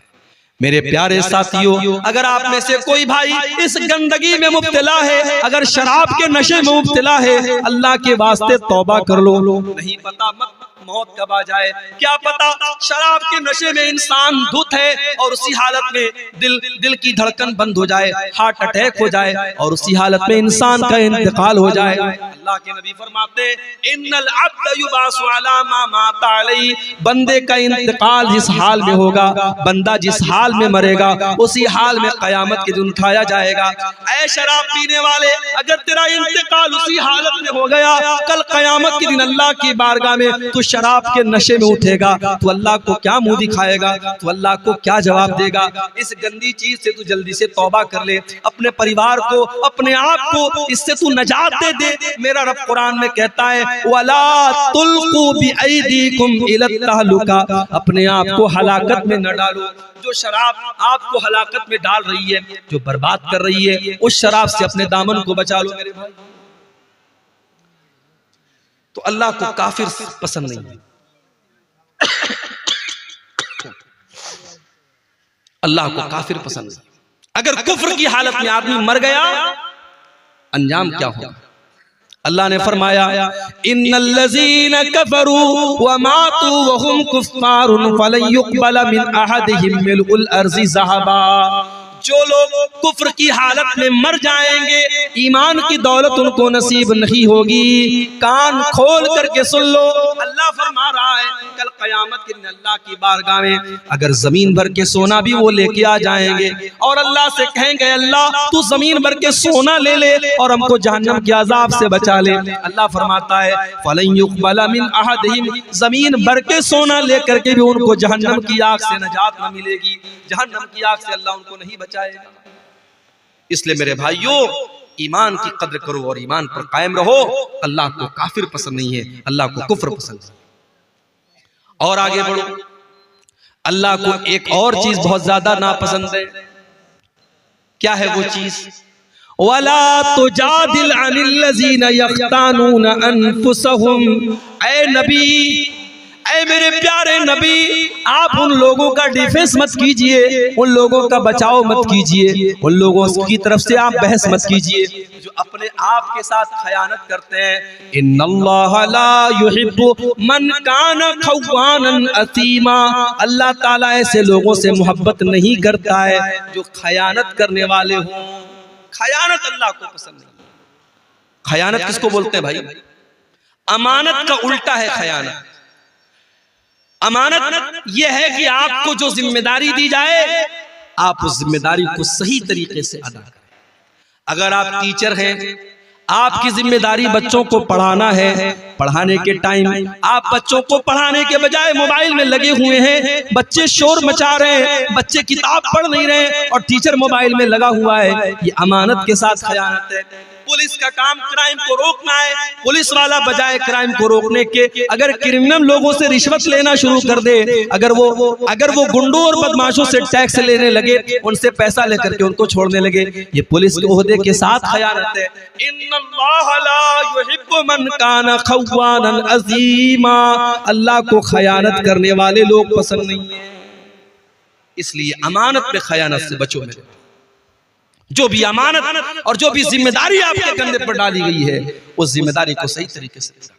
मेरे प्यारे साथियों, अगर आप में से कोई भाई इस गंदगी में मुब्तला है, अगर शराब के नशे में मुब्तला है, अल्लाह के वास्ते तौबा कर लो। नहीं पता मौत कब आ जाए, क्या पता शराब के नशे में इंसान धुत है और उसी हालत में दिल की धड़कन बंद हो जाए, हार्ट अटैक हो जाए और उसी हालत में इंसान का इंतकाल हो जाए। अल्लाह के नबी फरमाते, इन्नल अब्द युबासु अला मा माता अलैहि, बंदे का इंतकाल जिस हाल में होगा, बंदा जिस हाल में मरेगा, उसी हाल में कयामत के दिन उठाया जाएगा। ऐ शराब पीने वाले, अगर तेरा इंतकाल उसी हालत में हो गया, कल कयामत के दिन अल्लाह की बारगाह में तू शराब के नशे में उठेगा, तो अल्लाह को क्या मुंह दिखाएगा, तो अल्लाह को क्या जवाब देगा? इस गंदी चीज से तू जल्दी से तौबा कर ले, अपने परिवार को, अपने आप को इससे तू नजात दे दे। मेरा रब कुरान में कहता है, वला तुल्कू बिअयदीकुम इला तहलुका, अपने आप को हलाकत में न डालो। जो शराब आपको हलाकत में डाल रही है, जो बर्बाद कर रही है, उस शराब से अपने दामन को बचा लो मेरे भाई। तो अल्लाह को काफिर पसंद नहीं है। अल्लाह को काफिर पसंद नहीं। अगर कुफ्र की हालत में आदमी मर गया, अंजाम क्या होगा? अल्लाह ने फरमाया, इन्नल्लज़ीना कफरू व मातू व हुम कुफ्फारुन फलन युक़बल मिन अहदिहिम मिल्उल अर्ज़ि ज़हबा। जो लोग कुफ्र की हालत में मर जाएंगे, ईमान की दौलत उनको नसीब नहीं होगी। कान खोल करके सुन लो, अल्लाह फरमा रहा है, कल कयामत के दिन अल्लाह की बारगाह में अगर जमीन भर के सोना भी वो लेके आ जाएंगे और अल्लाह से कहेंगे, अल्लाह तू जमीन भर के सोना ले ले और हमको जहन्नम के अजाब से बचा ले। अल्लाह फरमाता है, फलन युक़बल मिन अहदिहिम, जमीन भर के सोना लेकर के भी उनको जहन्नम की आग से नजात न मिलेगी, जहन्नम की आग से अल्लाह उनको नहीं बचाएगा। इसलिए मेरे भाइयों, ईमान की कद्र करो और ईमान पर कायम रहो। अल्लाह को काफिर पसंद नहीं है, अल्लाह को कुफ्र पसंद है। और आगे बढ़ो, अल्लाह को एक और चीज बहुत ज्यादा नापसंद है। क्या है वो चीज? वला तुजादिल अनिल्लज़ीना यख्तानून अनफुसहुम, ऐ नबी, ऐ मेरे प्यारे नबी, आप उन लोगों का डिफेंस मत कीजिए, उन लोगों का बचाव मत कीजिए, उन लोगों की तरफ से आप बहस मत कीजिए जो अपने आप के साथ खयानत करते हैं। इन्नल्लाह ला युहिब्बु मन काना खव्वानन असीमा, अल्लाह ताला ऐसे लोगों से मोहब्बत नहीं करता है जो खयानत करने वाले हों। खयानत अल्लाह को पसंद नहीं। खयानत किसको बोलते हैं भाई? अमानत का उल्टा है खयानत। अमानत यह है कि आपको जो जिम्मेदारी दी जाए, आप उस जिम्मेदारी को सही तरीके से अदा करें। अगर आप टीचर हैं, आपकी जिम्मेदारी बच्चों को पढ़ाना है। पढ़ाने के टाइम आप बच्चों को पढ़ाने के बजाय मोबाइल में लगे हुए हैं। बच्चे शोर मचा रहे हैं, बच्चे किताब पढ़ नहीं रहे और टीचर मोबाइल में लगा हुआ है। ये अमानत के साथ खयानत है। पुलिस का काम क्राइम को रोकना है। पुलिस वाला बजाय क्राइम को रोकने के अगर क्रिमिनल लोगों से रिश्वत लेना शुरू कर दे, अगर वो गुंडों और बदमाशों से टैक्स लेने लगे, उनसे पैसा लेकर के उनको छोड़ने लगे, ये पुलिस के ओहदे के साथ खयानत है। इन्नल्लाह ला युहिब्बु मन काना खव्वानन अज़ीमा, अल्लाह को खयानत करने वाले लोग पसंद नहीं है। इसलिए अमानत पे खयानत से बचो मेरे। जो भी अमानत और जो भी जिम्मेदारी आपके कंधे पर डाली गई है, उस जिम्मेदारी को सही तरीके से रखो।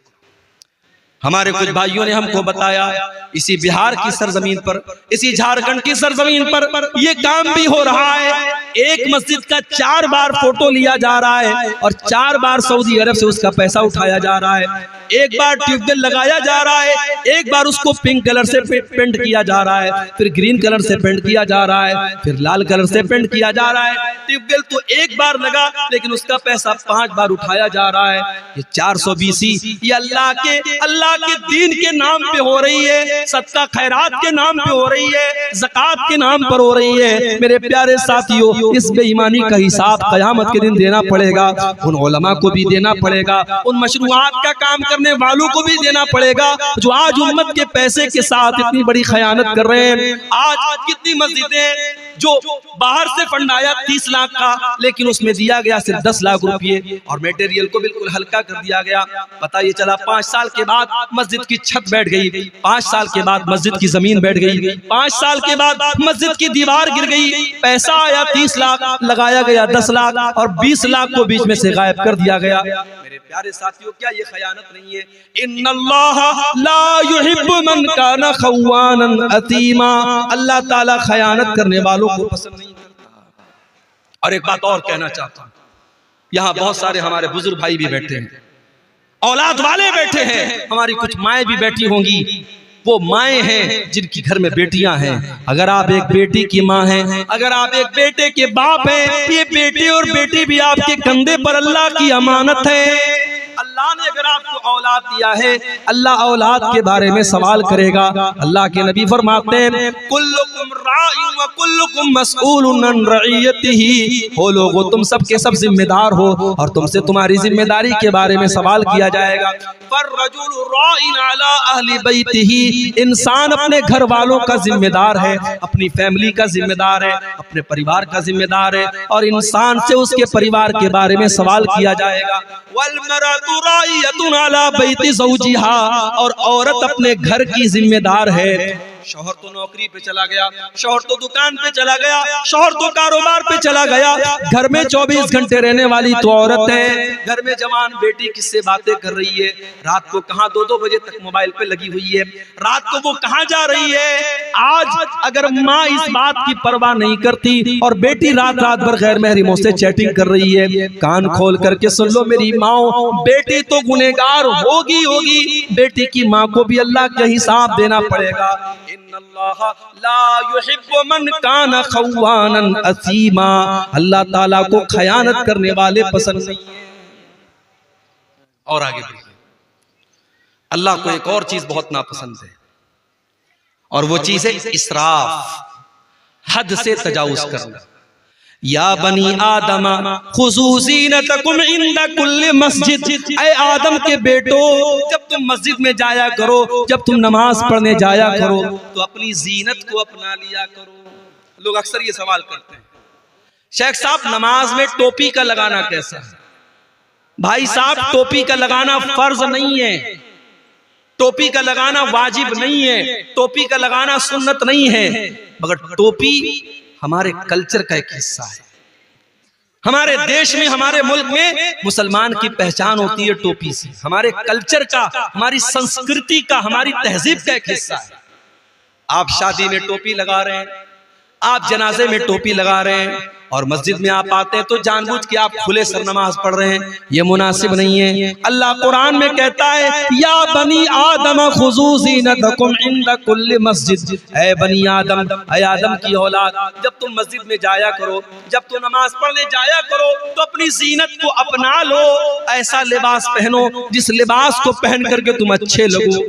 हमारे कुछ भाइयों ने हमको बताया, इसी बिहार की सरजमीन पर, इसी झारखंड की सरजमीन पर यह काम भी हो रहा है। एक मस्जिद का 4 बार फोटो लिया जा रहा है और 4 बार सऊदी अरब से उसका पैसा उठाया जा रहा है। एक बार ट्यूबवेल लगाया जा रहा है, एक बार उसको पिंक कलर से पेंट किया जा रहा है, फिर ग्रीन कलर से पेंट किया जा रहा है, फिर लाल कलर से पेंट किया जा रहा है। ट्यूबवेल तो एक बार लगा, लेकिन उसका पैसा 5 बार उठाया जा रहा है। ये 420 ये अल्लाह के दीन के नाम पे हो रही है, सदका खैरात के नाम पे हो रही है, ज़कात के नाम पर हो रही है। मेरे प्यारे साथियों, इस बेईमानी का हिसाब क़यामत के दिन देना पड़ेगा। उन उलमा को भी देना पड़ेगा, उन मशरूआत का काम करने वालों को भी देना पड़ेगा, जो आज उम्मत के पैसे के साथ इतनी बड़ी खयानत कर रहे हैं। आज कितनी मस्जिदें जो बाहर से फंड आया 30 लाख का, लेकिन उसमें दिया गया सिर्फ 10 लाख रुपये और मटेरियल को बिल्कुल हल्का कर दिया गया। पता ये चला 5 साल के बाद मस्जिद की छत बैठ गई, 5 साल के बाद मस्जिद की जमीन बैठ गई, 5 साल के बाद मस्जिद की दीवार गिर गई। पैसा आया 30 लाख, लगाया गया 10 लाख और 20 लाख को बीच में से गायब कर दिया गया। मेरे प्यारे साथियों, क्या ये खयानत नहीं है? इन्नल्लाह ला युहिब्बु मन काना खव्वानन अतीमा, अल्लाह ताला खयानत करने वालों को पसंद नहीं करता। और एक बात और कहना चाहता हूं, यहाँ बहुत सारे हमारे बुजुर्ग भाई भी बैठे हैं, औलाद वाले बैठे हैं, हमारी कुछ माएँ भी बैठी होंगी। वो माएँ हैं जिनकी घर में बेटियां हैं। अगर आप एक बेटी की माँ हैं, अगर आप एक बेटे के बाप हैं, ये बेटे और बेटी भी आपके कंधे पर अल्लाह की अमानत है। अल्लाह ने अगर आपको औलाद दिया है, अल्लाह औलाद के बारे में सवाल करेगा। अल्लाह के नबी फरमाते हैं, कुल्लुकुम राइउन व कुल्लुकुम मसऊलुन अन रइयतिही, हो लोगो तुम सब के सब जिम्मेदार हो और तुमसे तुम्हारी जिम्मेदारी के बारे में सवाल किया जाएगा। फर्रजुलु राइन अला अहली बैतिही, इंसान अपने घर वालों का जिम्मेदार है, अपनी फैमिली का जिम्मेदार है, अपने परिवार का जिम्मेदार है और इंसान से उसके परिवार के बारे में सवाल किया जाएगा। वल मरअतु राइयतुन अला बैति ज़ौजिहा, और औरत अपने घर की जिम्मेदार है। शौहर तो नौकरी पे चला गया, शौहर तो दुकान पे चला गया, शौहर तो कारोबार पे चला गया, घर में 24 घंटे रहने वाली तो औरत है। घर में जवान बेटी किससे बातें कर रही है, रात को कहां 2-2 बजे तक मोबाइल पे लगी हुई है, रात को वो कहां जा रही है। आज अगर माँ इस बात की परवाह नहीं करती और बेटी रात रात भर गैर महरमों से चैटिंग कर रही है, कान खोल करके सुन लो मेरी माओ, बेटी तो गुनहगार होगी, बेटी की माँ को भी अल्लाह का हिसाब देना पड़ेगा। इन्नल्लाह ला युहिब्बु मन काना खव्वानन असीमा, अल्लाह ताला को खयानत करने वाले पसंद नहीं है। और आगे बढ़िए, अल्लाह को एक और चीज बहुत नापसंद है और वो चीज है इसराफ, हद से तजावुज करना। या बनी आदम खुज़ू ज़ीनतकुम इंद कुल्लि मस्जिद, ऐ आदम के बेटो, जब तुम मस्जिद में जाया करो, जब तुम नमाज पढ़ने जाया करो, तो अपनी जीनत को अपना लिया करो। लोग अक्सर ये सवाल करते हैं, शेख साहब नमाज में टोपी का लगाना कैसा है? भाई साहब, टोपी का लगाना फर्ज नहीं है, टोपी का लगाना वाजिब नहीं है, टोपी का लगाना सुन्नत नहीं है, मगर टोपी हमारे कल्चर का एक हिस्सा है। हमारे देश में, हमारे मुल्क में मुसलमान की पहचान होती है टोपी से। हमारे कल्चर का, हमारी संस्कृति का, हमारी तहजीब का एक हिस्सा है। आप शादी में टोपी लगा रहे हैं, आप जनाजे में टोपी लगा रहे हैं, और मस्जिद में आप आते हैं तो जानबूझ के आप खुले सर नमाज पढ़ रहे हैं, ये मुनासिब नहीं है। अल्लाह कुरान में कहता है या बनी आदम खुजू ज़ीनतकुम इंद कुल्ली मस्जिद, ऐ बनी आदम, ऐ आदम की औलाद, जब तुम मस्जिद में जाया करो, जब तुम नमाज पढ़ने जाया करो तो अपनी जीनत को अपना लो, ऐसा लिबास पहनो जिस लिबास को पहन करके तुम अच्छे लगो।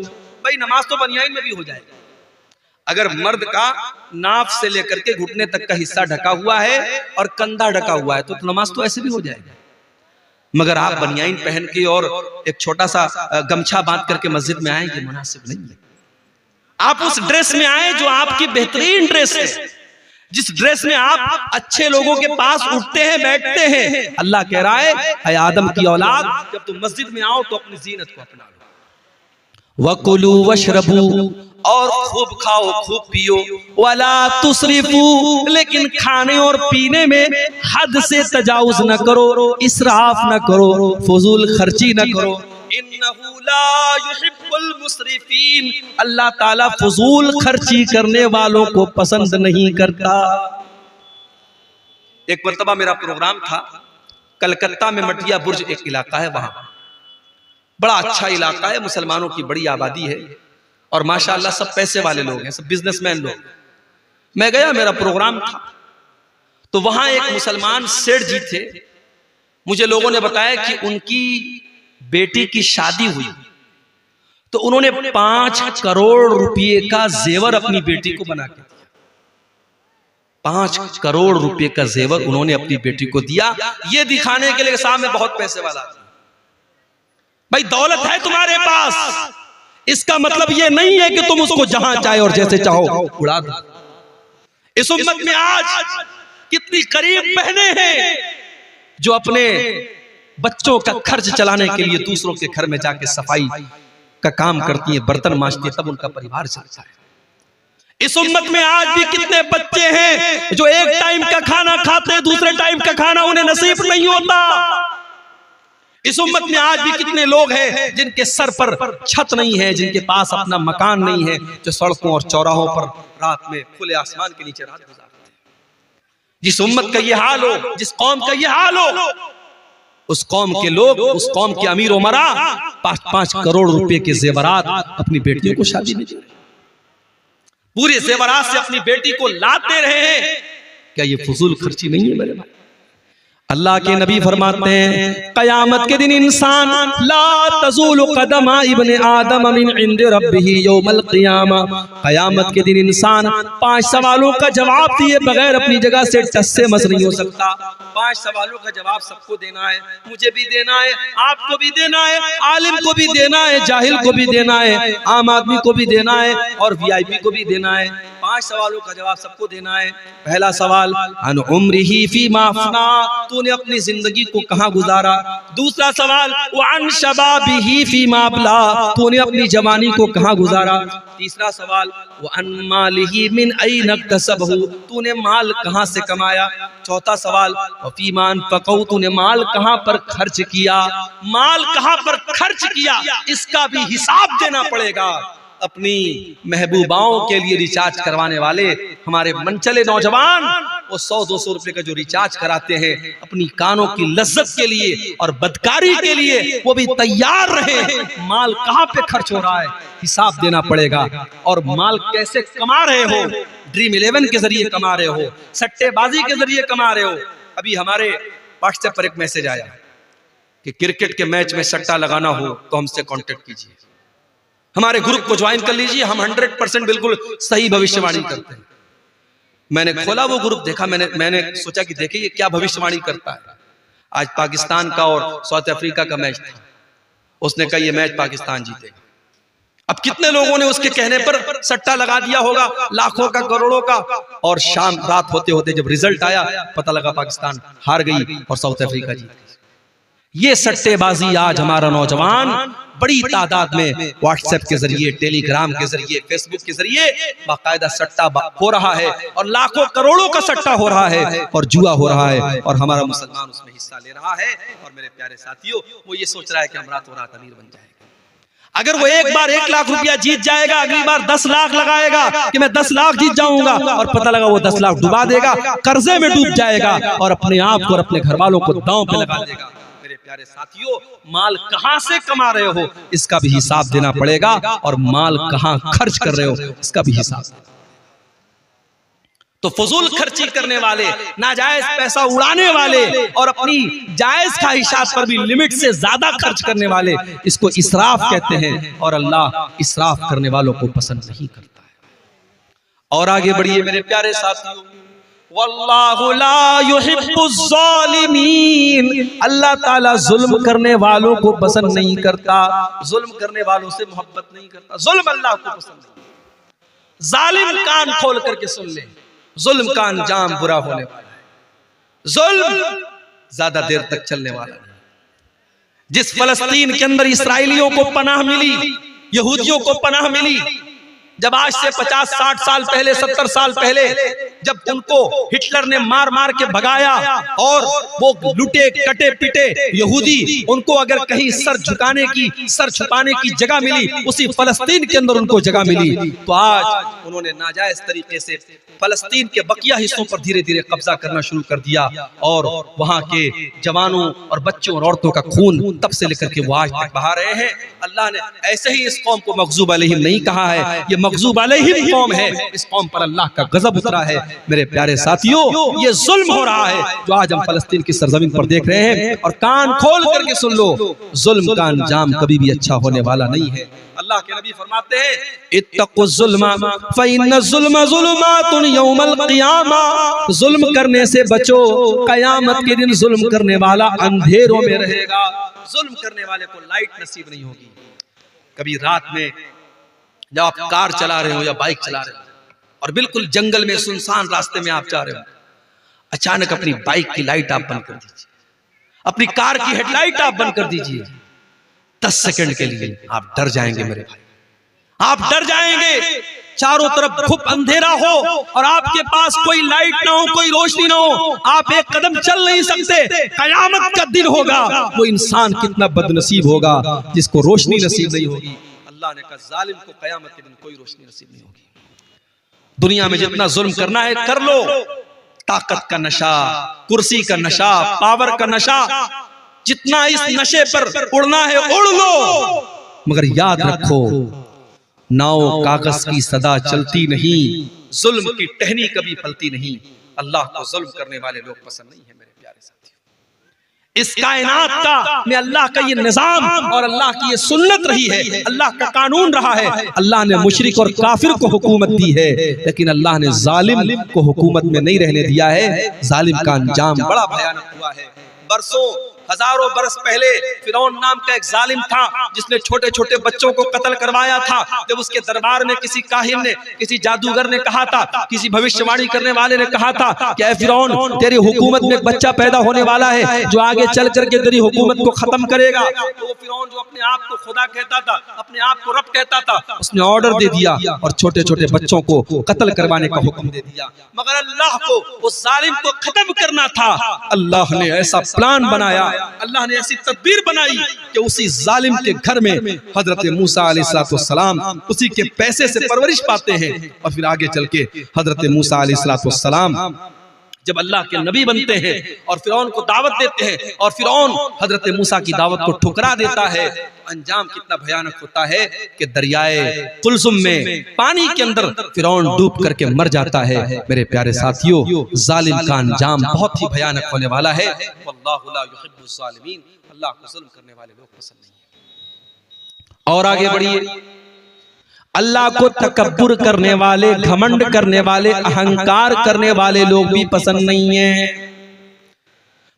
भाई नमाज तो बनियाइन में भी हो जाएगा। अगर मर्द का नाफ से लेकर के घुटने तक का हिस्सा ढका हुआ है और कंधा ढका हुआ है तो नमाज तो ऐसे भी हो जाएगा। मगर आप बनियाइन पहन के और एक छोटा सा गमछा बांध करके मस्जिद में आए, ये मुनासिब नहीं है। आप उस ड्रेस में आए जो आपकी बेहतरीन ड्रेस है, जिस ड्रेस में आप अच्छे लोगों के पास उठते हैं बैठते हैं। अल्लाह कह रहा है ऐ आदम की औलाद, जब तुम मस्जिद में आओ तो अपनी जीनत को अपना लो। वकुलू वशरबू, और खूब खाओ खूब पियो, वला तुसरिफू, लेकिन खाने और पीने में हद से तजाउज न करो, इसराफ न करो, फजूल खर्ची न करो। इन्नहु ला युहिब्बुल मुसरिफीन, अल्लाह ताला फजूल खर्ची करने वालों को पसंद नहीं करता। एक मर्तबा मेरा प्रोग्राम था कलकत्ता में, मटिया बुर्ज एक इलाका है, वहां बड़ा अच्छा इलाका है, मुसलमानों की बड़ी आबादी है और माशाअल्लाह सब पैसे वाले लोग हैं, सब बिजनेसमैन लोग। मैं गया, मेरा प्रोग्राम था, तो वहां एक मुसलमान सेठ जी थे। मुझे लोगों ने बताया कि उनकी बेटी की शादी हुई तो उन्होंने 5 करोड़ रुपए का जेवर अपनी बेटी को बना के दिया। 5 करोड़ रुपए का जेवर उन्होंने अपनी बेटी को दिया, ये दिखाने के लिए साहब में बहुत पैसे वाला। भाई दौलत है तुम्हारे पास, इसका मतलब ये नहीं है कि तुम उसको जहां चाहे और जैसे चाहो उड़ा दो। इस उम्मत में आज कितनी करीब बहनें हैं जो अपने बच्चों का खर्च चलाने के लिए दूसरों के घर में जाके सफाई का काम करती हैं, बर्तन मांजती हैं, तब उनका परिवार चलता है। इस उम्मत में आज भी कितने बच्चे हैं जो एक टाइम का खाना खाते हैं, दूसरे टाइम का खाना उन्हें नसीब नहीं होता। इस उम्मत में आज भी कितने लोग हैं जिनके सर पर छत नहीं है, जिनके पास अपना मकान नहीं है, जो सड़कों और चौराहों पर रात में खुले आसमान के नीचे रात गुजारते हैं। जिस उम्मत का ये हाल हो, जिस कौम का ये हाल हो, उस कौम के लोग, उस कौम के अमीर उमरा 5-5 करोड़ रुपए के जेवरात अपनी बेटियों को शादी में दे रहे, पूरे जेवरात से अपनी बेटी को लाते रहे हैं। क्या ये फजूल खर्ची नहीं है मेरे भाई? अल्लाह के नबी फरमाते हैं कयामत के दिन इंसान ला तज़ूलु कदमा इब्ने आदम मिन इंद रब्बिही यौमल क़ियामा, कयामत के दिन इंसान 5 सवालों का जवाब दिए बगैर अपनी जगह से टस से मस नहीं हो सकता। 5 सवालों का जवाब सबको देना है, मुझे भी देना है, आपको भी देना है, आलिम को भी देना है, जाहिल को भी देना है, आम आदमी को भी देना है और वीआईपी को भी देना है। 5 सवालों का जवाब सबको देना है। पहला सवाल अन उम्रिही फीमा अफना, तूने अपनी जिंदगी को कहां गुजारा। दूसरा सवाल वन शबाबिही फीमा अबला, तूने अपनी जवानी को कहां गुजारा। तीसरा सवाल वन मालिही मिन ऐन इक्तसबहु, तूने माल कहां से कमाया। चौथा सवाल फीमा अनफक़हु, तूने माल कहां पर खर्च किया। माल कहां पर खर्च किया इसका भी हिसाब देना पड़ेगा। अपनी महबूबाओं के लिए रिचार्ज करवाने वाले हमारे मनचले नौजवान, वो 100-200 रुपए का जो रिचार्ज कराते हैं अपनी कानों की लज्जत के लिए और बदकारी के लिए, वो भी तैयार रहे। माल कहां पे खर्च हो रहा है हिसाब देना पड़ेगा। और माल कैसे कमा रहे हो, ड्रीम 11 के जरिए कमा रहे हो, सट्टेबाजी के जरिए कमा रहे हो। अभी हमारे व्हाट्सएप पर एक मैसेज आया कि क्रिकेट के मैच में सट्टा लगाना हो तो हमसे कांटेक्ट कीजिए, हमारे ग्रुप को ज्वाइन कर लीजिए, हम 100% बिल्कुल सही भविष्यवाणी करते हैं। मैंने खोला वो ग्रुप, देखा, मैंने सोचा कि देखिए ये क्या भविष्यवाणी करता है। आज पाकिस्तान का और साउथ अफ्रीका का मैच था, उसने कहा ये मैच पाकिस्तान जीतेगा। अब कितने लोगों ने उसके कहने पर सट्टा लगा दिया होगा, लाखों का, करोड़ों का, और शाम रात होते होते जब रिजल्ट आया पता लगा पाकिस्तान हार गई और साउथ अफ्रीका जीत गई। ये सट्टेबाजी आज हमारा नौजवान बड़ी तादाद में व्हाट्सएप के जरिए, टेलीग्राम के जरिए, फेसबुक के जरिए बाकायदा सट्टा हो रहा है और लाखों करोड़ों का सट्टा हो रहा है और जुआ हो रहा है और हमारा मुसलमान उसमें हिस्सा ले रहा है। और मेरे प्यारे साथियों, वो ये सोच रहा है कि हम रातों रात अमीर बन जाएंगे। अगर वो एक बार 1 लाख रुपया जीत जाएगा, अगली बार 10 लाख लगाएगा कि मैं 10 लाख जीत जाऊंगा, और पता लगा वो 10 लाख डुबा देगा, कर्जे में डूब जाएगा और अपने आप को और अपने घर वालों को दांव पे लगा देगा। मेरे प्यारे साथियों, माल कहां से कमा रहे हो इसका भी हिसाब देना पड़ेगा, और माल कहां खर्च कर रहे हो इसका भी हिसाब। तो फजूल खर्ची करने वाले, नाजायज पैसा उड़ाने वाले और अपनी जायज ख्वाहिशात पर भी लिमिट से ज्यादा खर्च करने वाले, इसको इसराफ कहते हैं, और अल्लाह इसराफ करने वालों को पसंद नहीं करता है। और आगे बढ़िए मेरे प्यारे साथियों, वल्लाहु ला युहिब्बुज़ ज़ालिमीन, अल्लाह ताला जुल्म करने वालों को पसंद नहीं करता, जुल्म करने वालों से मोहब्बत नहीं करता, जुल्म अल्लाह को पसंद नहीं। जालिम कान खोल करके सुन ले, जुल्म का अंजाम बुरा होने वाला है, जुल्म ज्यादा देर तक चलने वाला नहीं। जिस फलस्तीन के अंदर इसराइलियों को पनाह मिली, यहूदियों को पनाह मिली, जब आज से 50-60 साल पहले, 70 साल पहले जब उनको हिटलर ने मार मार के भगाया और वो लुटे कटे पिटे यहूदी, उनको अगर कहीं सर झुकाने की, सर छुपाने की जगह मिली, उसी फलस्तीन के अंदर उनको जगह मिली। तो आज उन्होंने नाजायज तरीके से फलस्तीन के बकिया हिस्सों पर धीरे धीरे कब्जा करना शुरू कर दिया, और वहां के जवानों और बच्चों और औरतों का खून तब से लेकर के वो आज तक बहा रहे हैं। अल्लाह ने ऐसे ही इस कौम को मग़ज़ूब अलैहिम नहीं कहा है, ये मग़ज़ूब अलैहिम कौम है, इस कौम पर अल्लाह का गजब उतरा है। मेरे प्यारे साथियों, ये जुल्म हो रहा है जो आज हम फलस्तीन की सरजमीन पर देख रहे हैं, और कान खोल करके सुन लो, जुल्म का अंजाम कभी भी अच्छा होने वाला नहीं है। अल्लाह के नबी फरमाते हैं, इत्तक़ुज़्ज़ुल्मा फ़इन्नज़्ज़ुल्मा ज़ुलुमातुन यौमल क़ियामा, जुल्म करने से बचो, कयामत के दिन जुल्म करने वाला अंधेरों में रहेगा। जुल्म करने वाले को लाइट नसीब नहीं होगी। कभी रात में जब आप कार चला रहे हो या बाइक चला रहे हो और बिल्कुल जंगल में सुनसान रास्ते में आप जा रहे हो, अचानक अपनी बाइक की लाइट आप बंद कर दीजिए, अपनी कार की हेडलाइट आप बंद कर दीजिए, 10 सेकंड के लिए आप डर जाएंगे मेरे भाई, आप डर जाएंगे। चारों तरफ खूब अंधेरा हो और आपके पास कोई लाइट ना हो, कोई रोशनी ना हो, आप एक कदम चल नहीं सकते। कयामत का दिन होगा, वो इंसान कितना बदनसीब होगा जिसको रोशनी नसीब नहीं होगी। अल्लाह ने कहा, जालिम को कयामत के दिन कोई रोशनी नसीब नहीं होगी। दुनिया में जितना जुल्म करना है कर लो, ताकत का नशा, कुर्सी का नशा, पावर का नशा, जितना इस नशे पर उड़ना है उड़ लो, मगर याद रखो, नाव कागज की सदा चलती नहीं, जुल्म की टहनी कभी फलती नहीं। अल्लाह को जुल्म करने वाले लोग पसंद नहीं है मेरे प्यारे साथियों। इस कायनात का में अल्लाह का ये निजाम और अल्लाह की ये सुन्नत रही है, अल्लाह का कानून रहा है। अल्लाह ने मुशरिक और काफिर को हुकूमत दी है, लेकिन अल्लाह ने जालिम को हुकूमत में नहीं रहने दिया है। जालिम का अंजाम बड़ा भयानक हुआ है। बरसों हजारों बरस पहले फिरौन नाम का एक जालिम था जिसने छोटे छोटे बच्चों को कत्ल करवाया था। जब उसके दरबार में किसी काहिन ने, किसी जादूगर ने कहा था, किसी भविष्यवाणी करने वाले ने कहा था कि ऐ फिरौन, तेरी हुकूमत में एक बच्चा पैदा होने वाला है जो आगे चल करके तेरी हुकूमत को खत्म करेगा। तो फिरौन जो अपने आप को खुदा कहता था, अपने आप को रब कहता था, उसने ऑर्डर दे दिया और छोटे छोटे बच्चों को कत्ल करवाने का हुक्म दे दिया। मगर अल्लाह को उस जालिम को खत्म करना था। अल्लाह ने ऐसा प्लान बनाया, अल्लाह ने ऐसी तदबीर बनाई कि उसी जालिम के घर में हजरत मूसा अलैहिस्सलाम उसी के पैसे से परवरिश पाते हैं, और फिर आगे चल के हजरत मूसा अलैहिस्सलाम जब अल्लाह के नबी बनते हैं और फिरौन को दावत देते हैं और फिरौन हजरत मूसा की दावत को ठुकरा देता है, तो अंजाम कितना भयानक होता है कि दरियाए कुलसुम में पानी के अंदर फिरौन डूब करके मर जाता है। मेरे प्यारे साथियों, जालिम का अंजाम बहुत ही भयानक होने वाला है। वल्लाहु ला युहिब्बुज़ ज़ालिमीन, अल्लाह को जुल्म करने वाले लोग पसंद नहीं है। और आगे बढ़िए, अल्लाह को तकब्बुर करने वाले, घमंड करने वाले, अहंकार करने वाले लोग भी पसंद नहीं है।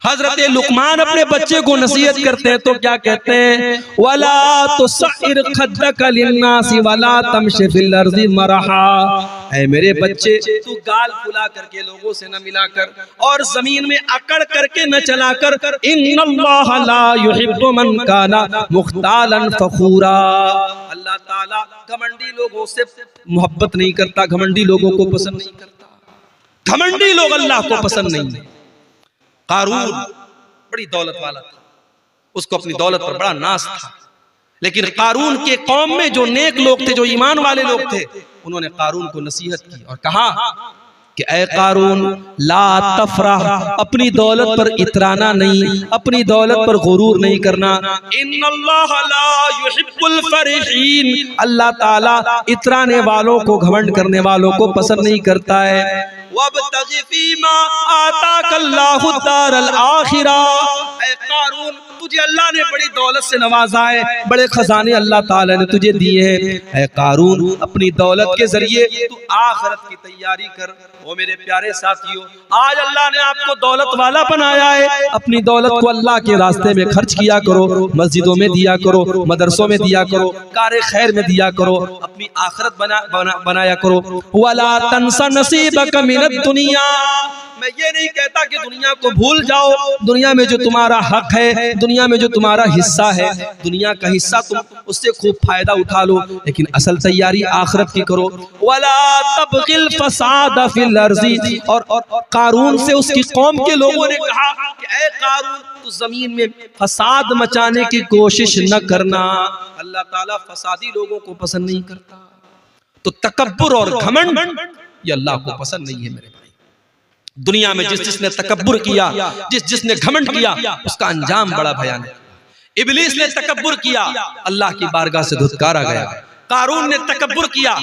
हजरत लुकमान अपने बच्चे को नसीहत करते हैं तो क्या कहते हैं, वला तुसइर खद्दक लिन्नासी वला तमशि फिल अर्ज़ि मरहा। ऐ मेरे बच्चे, तू गाल फुला करके लोगों से न मिलाकर और जमीन में अकड़ करके न चलाकर, इन्नल्लाह ला युहिब्बु मन काना मुख्तालन फखूरा। अल्लाह ताला घमंडी लोगों से मोहब्बत नहीं करता, घमंडी लोगों को पसंद नहीं करता। घमंडी लोग अल्लाह को पसंद नहीं है। कारून बड़ी दौलत वाला था, उसको अपनी दौलत पर बड़ा नाज था, लेकिन कारून के कौम में जो नेक लोग थे, जो ईमान वाले लोग थे, उन्होंने कारून को नसीहत की और कहा कि ऐ कारून ला तफरह, अपनी दौलत पर इतराना नहीं, अपनी दौलत पर गुरूर नहीं करना। इन्नल्लाह ला युहिब्बुल फरिहीन, अल्लाह ताला इतराने वालों को, घमंड करने वालों को पसंद नहीं करता है। वब्तगि फीमा आताकल्लाहु दारल आखिरा, ऐ कारून तुझे अल्लाह ने बड़ी दौलत से नवाजा है, बड़े खजाने अल्लाह ताला ने तुझे दिए हैं। ऐ कारून अपनी दौलत के जरिए तू आखिरत की तैयारी कर। ओ मेरे प्यारे साथियों, आज अल्लाह ने आपको दौलत वाला बनाया है, अपनी दौलत को अल्लाह के रास्ते में खर्च किया करो, मस्जिदों में दिया करो, मदरसों में दिया करो, कार खैर में दिया करो, अपनी आखिरत बनाया करो। वला तंसा नसीबक मिनद दुनिया, मैं ये नहीं कहता कि दुनिया को भूल जाओ, दुनिया में जो तुम्हारा हक है, दुनिया में जो तुम्हारा हिस्सा है, दुनिया का हिस्सा तुम उससे खूब फायदा उठा लो, लेकिन असल तैयारी आखिरत की करो। वला तबगिल फसाद फिल अर्ज़ी, और कारून से उसकी कौम के लोगों ने कहा कि ऐ कारून तू जमीन में फसाद मचाने की कोशिश न करना, अल्लाह ताला फसादी लोगों को पसंद नहीं करता। तो तकब्बुर और घमंड ये अल्लाह को पसंद नहीं है मेरे भाई। दुनिया में जिसने तकब्बुर किया, जिसने घमंड किया, उसका अंजाम बड़ा भयानक। इब्लीस ने तकब्बुर किया, अल्लाह की बारगाह से धुतकारा गया। कारून ने तकब्बुर किया,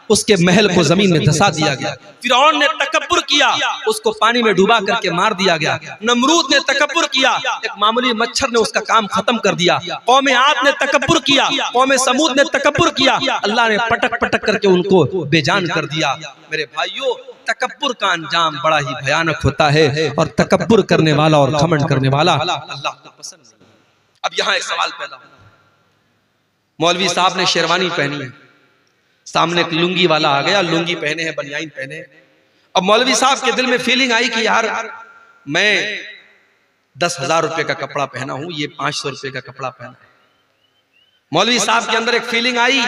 उसके महल को जमीन में धंसा दिया गया। फिरौन ने तकब्बुर किया, उसको पानी में डुबा करके मार दिया गया। नमरूद ने तकब्बुर किया, एक मामूली मच्छर ने उसका काम खत्म कर दिया। कौम आद ने तकब्बुर किया, कौम समूद ने तकब्बुर किया, अल्लाह ने पटक पटक करके उनको बेजान कर दिया। मेरे भाइयों, तकब्बुर का अंजाम बड़ा ही भयानक होता है, और तकब्बुर करने वाला और घमंड करने वाला अल्लाह को पसंद नहीं। अब यहाँ एक सवाल पैदा होता है, मौलवी साहब ने शेरवानी पहनी है, सामने एक लुंगी वाला आ गया, लुंगी पहने हैं, बनियाइन पहने हैं। अब मौलवी साहब के दिल में फीलिंग आई कि यार मैं 10,000 रुपए का कपड़ा पहना हूं, ये 500 रुपए का कपड़ा पहना है। मौलवी साहब के अंदर एक फीलिंग आई,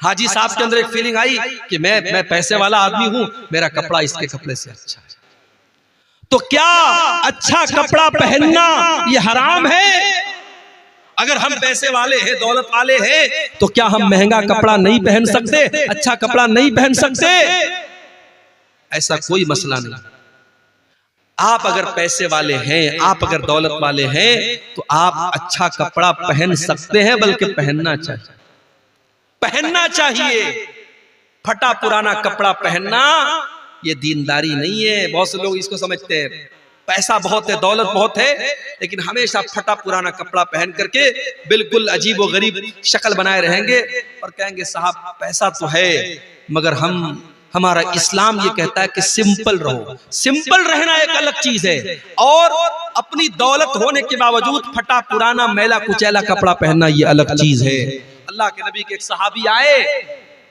हाजी साहब के अंदर एक फीलिंग आई कि मैं पैसे वाला आदमी हूं, मेरा कपड़ा इसके कपड़े से अच्छा है। तो क्या अच्छा कपड़ा पहनना ये हराम है? अगर हम पैसे वाले हैं, दौलत वाले हैं, तो क्या हम महंगा कपड़ा नहीं पहन सकते, अच्छा कपड़ा नहीं पहन सकते? ऐसा कोई मसला नहीं। आप अगर पैसे वाले हैं, आप अगर दौलत वाले हैं, तो आप अच्छा कपड़ा पहन सकते हैं, बल्कि पहनना चाहिए, पहनना चाहिए। फटा पुराना कपड़ा पहनना ये दीनदारी नहीं है। बहुत से लोग इसको समझते हैं पैसा बहुत है, दौलत बहुत है, लेकिन हमेशा फटा पुराना कपड़ा पहन करके बिल्कुल अजीब व गरीब शक्ल बनाए रहेंगे और कहेंगे साहब पैसा तो है, मगर हमारा इस्लाम ये कहता है कि सिंपल रहो। सिंपल रहना एक अलग चीज है, और अपनी दौलत होने के बावजूद फटा पुराना मैला कुचैला कपड़ा पहनना ये अलग चीज है। अल्लाह के नबी के एक सहाबी आए,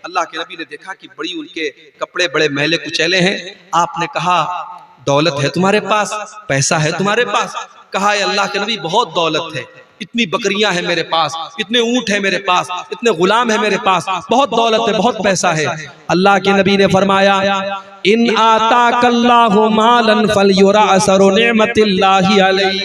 अल्लाह के नबी ने देखा कि बड़ी उनके कपड़े बड़े मैले कुचैले हैं। आपने कहा दौलत है तुम्हारे पास, पैसा है तुम्हारे पास? कहा अल्लाह के नबी बहुत दौलत है, इतनी बकरियां हैं मेरे पास, इतने ऊंट है मेरे पास, इतने गुलाम है मेरे पास, बहुत दौलत है, बहुत पैसा है। अल्लाह के नबी ने फरमाया इन आताकल्लाहु मालन फलयुरा असरु निअमतिल्लाहि अलैहि।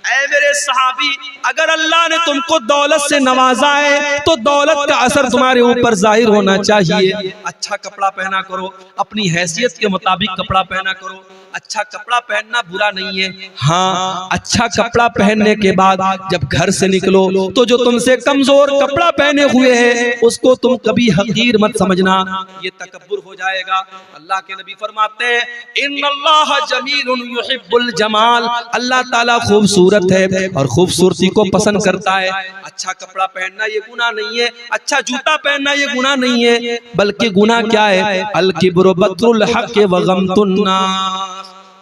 ऐ मेरे सहाबी, अगर अल्लाह ने तुमको दौलत से नवाजा है तो दौलत का असर तुम्हारे ऊपर जाहिर होना चाहिए। अच्छा कपड़ा पहना करो, अपनी हैसियत के मुताबिक कपड़ा पहना करो। अच्छा कपड़ा पहनना बुरा नहीं है, हाँ अच्छा कपड़ा पहनने के बाद जब घर से निकलो तो जो तुमसे कमजोर कपड़ा पहने हुए है उसको तुम कभी हकीर मत समझना, ये तकब्बुर हो जाएगा। अल्लाह के नबी फरमाते हैं इन्नल्लाह जमीलुन युहिब्बुल जमाल, अल्लाह ताला खूबसूरत है और खूबसूरती को पसंद करता है। अच्छा कपड़ा पहनना ये गुनाह नहीं है, अच्छा जूता पहनना ये गुनाह नहीं है, बल्कि गुनाह क्या है? अल किब्रु बत्रुल हक़ व गमतुन नास।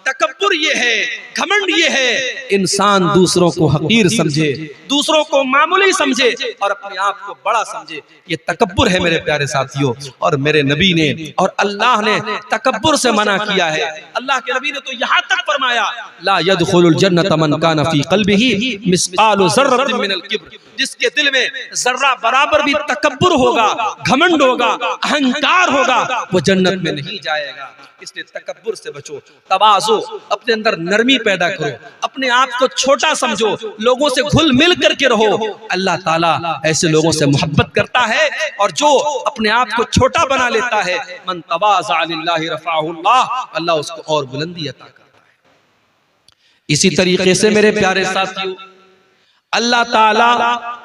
तकब्बुर ये है, घमंड ये है, इंसान दूसरों को हकीर समझे, दूसरों को मामूली समझे और अपने आप को बड़ा समझे, ये तकब्बुर है मेरे प्यारे साथियों। और मेरे नबी ने और अल्लाह ने तकब्बुर से मना किया है। अल्लाह के नबी ने तो यहाँ तक फरमाया ला यदखुलुल जन्नत मन कान फी क़ल्बिही मिस्क़ालु ज़र्रतिन मिनल किब्र, जिसके दिल में जर्रा बराबर भी तकब्बुर होगा, घमंड होगा, अहंकार होगा, वो जन्नत में नहीं जाएगा। इसलिए तकब्बुर से बचो, तवाज़ु, अपने अंदर नरमी पैदा करो, अपने आप को छोटा समझो, लोगों से घुल मिल करके रहो। अल्लाह ताला ऐसे लोगों से मोहब्बत करता है, और जो अपने आप को छोटा बना लेता है, मन तवाज़ा लिल्लाहि रफ़अहुल्लाह, अल्लाह उसको और बुलंदी अता करता है। इसी तरीके से मेरे प्यारे साथियों, अल्लाह ताला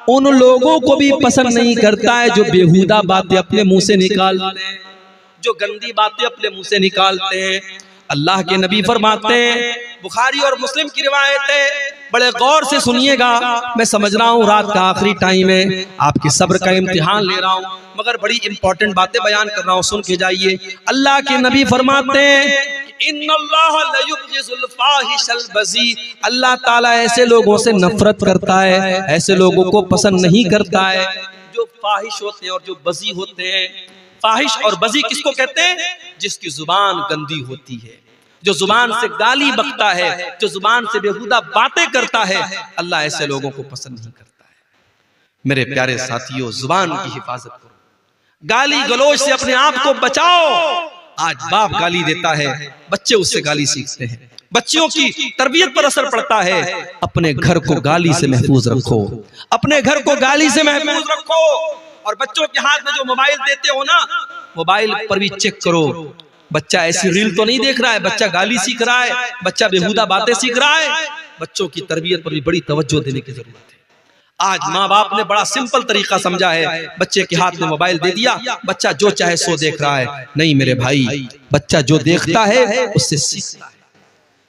उन लोगों को भी पसंद नहीं करता है जो बेहुदा बातें अपने मुंह से निकालते हैं, जो गंदी बातें अपने मुंह से निकालते हैं। अल्लाह के नबी फरमाते हैं, बुखारी और मुस्लिम की रिवायत है, बड़े गौर से सुनिएगा, मैं समझ रहा हूँ रात का आखिरी टाइम है, आपके सब्र का इम्तिहान ले रहा हूँ, मगर बड़ी इंपॉर्टेंट बातें बयान कर रहा हूँ, सुन के जाइए। अल्लाह के नबी फरमाते हैं, अल्लाह ताला ऐसे लोगों से नफरत करता है, ऐसे लोगों को पसंद नहीं करता है जो फाहिश होते हैं और जो बजी होते हैं। फाहिश और बजी किसको कहते हैं? जिसकी जुबान गंदी होती है, जो जुबान से गाली बकता है, जो जुबान से बेहुदा बातें करता है, अल्लाह ऐसे लोगों को पसंद नहीं करता है। मेरे प्यारे साथियों, जुबान की हिफाजत करो, गाली गलौज से अपने आप को बचाओ। आज बाप गाली देता है, बच्चे उससे गाली सीखते हैं, बच्चियों की तरबियत पर असर पड़ता है। अपने घर को गाली से महफूज रखो, अपने घर को गाली से महफूज रखो। और बच्चों के हाथ में जो मोबाइल देते हो ना, मोबाइल पर भी चेक करो, बच्चा ऐसी रील तो नहीं देख रहा है, बच्चा गाली सीख रहा है, बच्चा बेहुदा बातें सीख रहा है। बच्चों की तरबियत पर भी बड़ी तवज्जो देने की जरूरत है। आज माँ बाप ने बड़ा सिंपल तरीका समझा है, बच्चे के हाथ में मोबाइल दे दिया, बच्चा जो चाहे सो देख रहा है। नहीं मेरे भाई, बच्चा जो देखता है उससे सीखता है।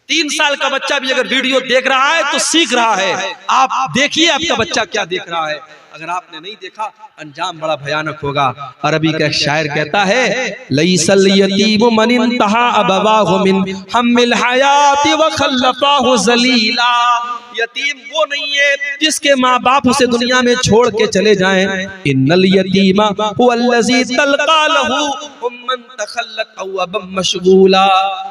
3 साल का बच्चा भी अगर वीडियो देख रहा है तो सीख रहा है। आप देखिए आपका बच्चा क्या देख रहा है। अगर आपने नहीं देखा, अंजाम बड़ा भयानक होगा। अरबी का एक शायर कहता है, लैसल यतीम मन इंतहा अबवाहु मिन हम्मिल हयाति व खल्लफाहु ज़लीला। यतीम वो नहीं है जिसके माँ बाप उसे दुनिया में छोड़ के चले जाएं। इन्नल यतीमा हुवल्लज़ी तल्का लहू उम्मन तखल्लत अव अबम मशगूला।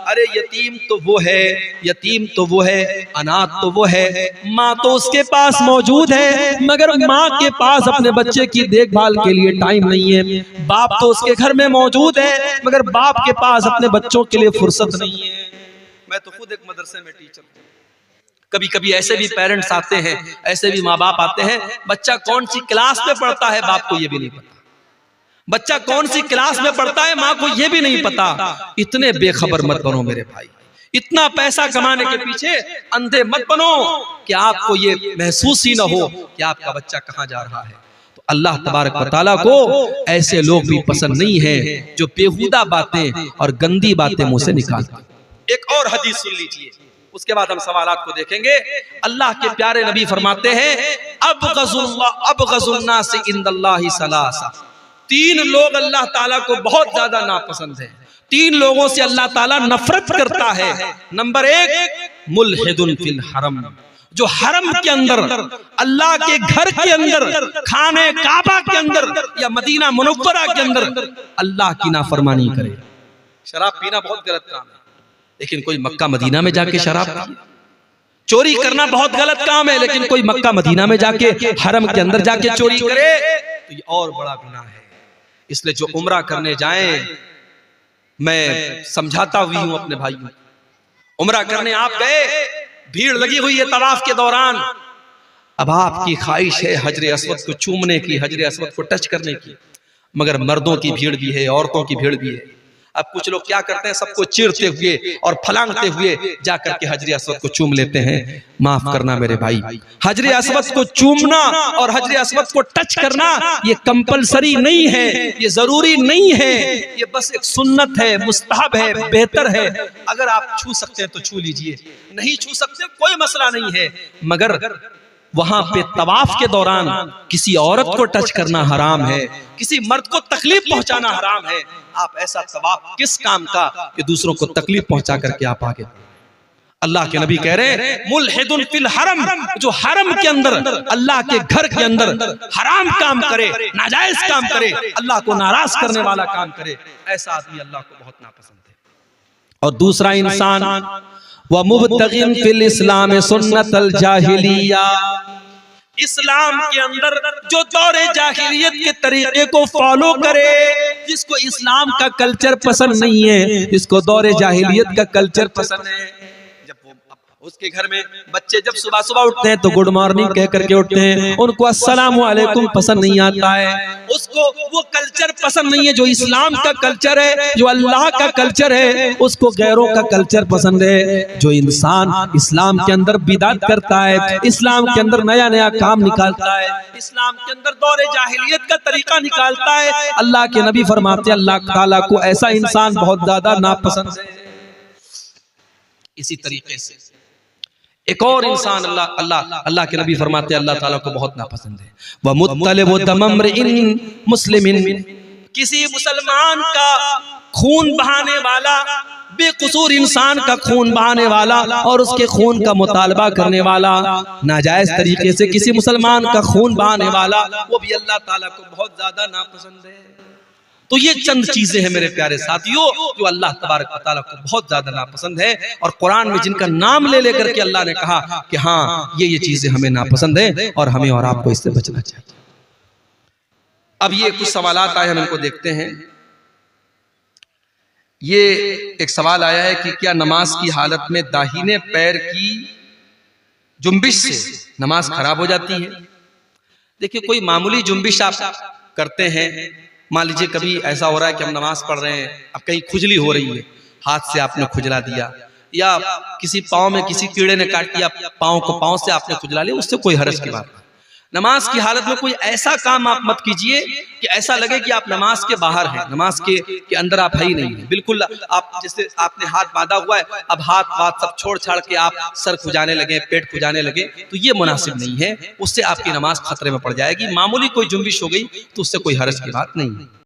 अरे यतीम तो वो है, यतीम तो वो है, अनाथ तो वो है, माँ तो उसके पास मौजूद है, मगर माँ के पास अपने बच्चे की देखभाल के लिए टाइम नहीं है। बाप तो उसके घर में मौजूद है, मगर बाप के पास अपने बच्चों के लिए फुर्सत नहीं है। मैं तो खुद एक मदरसे में टीचर हूं। कभी कभी ऐसे भी पेरेंट्स आते हैं, ऐसे भी माँ बाप आते हैं, बच्चा कौन सी क्लास में पढ़ता है बाप को ये भी नहीं पता, बच्चा कौन सी क्लास में पढ़ता है माँ को ये भी नहीं पता। इतने बेखबर मत बनो मेरे भाई, इतना पैसा कमाने के पीछे अंधे मत बनो कि आपको ये महसूस ही ना हो कि आपका बच्चा कहाँ जा रहा है। तो अल्लाह तबारक व तआला को ऐसे लोग भी पसंद नहीं है जो बेहुदा बातें और गंदी बातें मुंह से निकालते। एक और हदीस सुन लीजिए, उसके बाद हम सवालात को देखेंगे। अल्लाह के प्यारे नबी फरमाते हैं, अबग़ज़ुन्नास इंदल्लाहि सलासा। 3 लोग अल्लाह ताला को बहुत ज्यादा नापसंद है, 3 लोगों से अल्लाह ताला नफरत करता है। नंबर 1, मुल्हिदुन फिल हरम, जो हरम के अंदर, अल्लाह के घर के अंदर, खाने काबा के अंदर या मदीना मुनव्वरा के अंदर अल्लाह की नाफरमानी करे। शराब पीना बहुत गलत काम है, लेकिन कोई मक्का मदीना में जाके शराब पिए। चोरी करना बहुत गलत काम है, लेकिन कोई मक्का मदीना में जाके हरम के अंदर जाके चोरी करे तो ये और बड़ा गुनाह है। इसलिए जो उम्रा करने जाएं, मैं समझाता हुई हूं अपने भाइयों, उम्रा करने आप गए, भीड़ लगी हुई है तवाफ के दौरान, अब आपकी ख्वाहिश है हजरे अस्वद को चूमने की, हजरे अस्वद को टच करने की, मगर मर्दों की भीड़ भी है, औरतों की भीड़ भी है। अब कुछ लोग क्या करते हैं, सबको चीरते हुए और फलांगते हुए जाकर के हजरे अस्वद को चूम लेते हैं। माफ करना मेरे भाई, हजरे अस्वद को चूमना और हजरे अस्वद को टच करना ये कंपलसरी नहीं है, ये जरूरी नहीं है, ये बस एक सुन्नत है, मुस्तहब है, बेहतर है। अगर आप छू सकते हैं तो छू लीजिए, नहीं छू सकते कोई मसला नहीं है, मगर वहां पे तवाफ के दौरान किसी औरत को टच करना हराम है, किसी मर्द को तकलीफ पहुंचाना हराम है। आप ऐसा तवाफ किस काम का कि दूसरों को तकलीफ पहुंचा करके आप आगे। अल्लाह के नबी कह रहे हैं, मुल्हिदुन फिल हरम, जो हरम के अंदर, अल्लाह के घर के अंदर हराम काम करे, नाजायज काम करे, अल्लाह को नाराज करने वाला काम करे, ऐसा आदमी अल्लाह को बहुत नापसंद है। और दूसरा इंसान व मुब्तगिन फिल इस्लाम सुन्नतल जाहिलिया, इस्लाम के अंदर जो दौरे जाहिलियत के तरीके को फॉलो करे, जिसको इस्लाम का कल्चर पसंद नहीं है, जिसको दौरे जाहिलियत का कल्चर पसंद है, जब वो उसके घर में बच्चे जब सुबह सुबह उठते हैं तो गुड मॉर्निंग कह करके उठते हैं, उनको अस्सलामु अलैकुम पसंद नहीं आता है, उसको वो कल्चर पसंद नहीं है जो इस्लाम का कल्चर है, जो अल्लाह का कल्चर है, उसको गैरों का कल्चर पसंद है। जो इंसान इस्लाम के अंदर बिदात करता है, इस्लाम के अंदर नया नया काम निकालता है, इस्लाम के अंदर दौरे जाहिलियत का तरीका निकालता है, अल्लाह के नबी फरमाते हैं अल्लाह ताला को ऐसा इंसान बहुत ज्यादा नापसंद है। इसी तरीके से एक और इंसान अल्लाह के नबी फरमाते हैं अल्लाह ताला को बहुत नापसंद है, वह मुत्तलिबु दमम्रिइन मुस्लिमिन, किसी मुसलमान का खून बहाने वाला, बेकसूर इंसान का खून बहाने वाला और उसके खून का मुतालबा करने वाला, नाजायज तरीके से किसी मुसलमान का खून बहाने वाला, वो भी अल्लाह ताला को बहुत ज्यादा नापसंद है। तो ये चंद चीजें हैं मेरे प्यारे साथियों जो अल्लाह तबारक व तआला को बहुत ज्यादा नापसंद है, और कुरान में जिनका नाम ले लेकर के अल्लाह ने कहा कि हाँ ये चीजें हमें नापसंद है और हमें और आपको इससे बचना चाहिए। अब ये कुछ सवालात आए, हम इनको देखते हैं। ये एक सवाल आया है कि क्या नमाज की हालत में दाहिने पैर की जुम्बिश से नमाज खराब हो जाती है? देखिए, कोई मामूली जुम्बिश आप करते हैं, मान लीजिए कभी ऐसा हो रहा है कि हम नमाज पढ़ रहे हैं, अब कहीं खुजली हो रही है, हाथ से आपने खुजला दिया, या किसी पाँव में किसी कीड़े ने काट दिया, पाँव को पाँव से आपने खुजला लिया, उससे कोई हर्ज की बात नहीं। नमाज की हालत में कोई ऐसा काम आप मत कीजिए कि ऐसा लगे कि आप नमाज के बाहर हैं, नमाज के अंदर आप है ही नहीं है। बिल्कुल आप जैसे आपने हाथ बांधा हुआ है, अब हाथ सब छोड़ छाड़ के आप सर खुजाने लगे, पेट खुजाने लगे, तो ये मुनासिब नहीं है, उससे आपकी नमाज खतरे में पड़ जाएगी। मामूली कोई जुम्बिश हो गई तो उससे कोई हर्ज की बात नहीं है।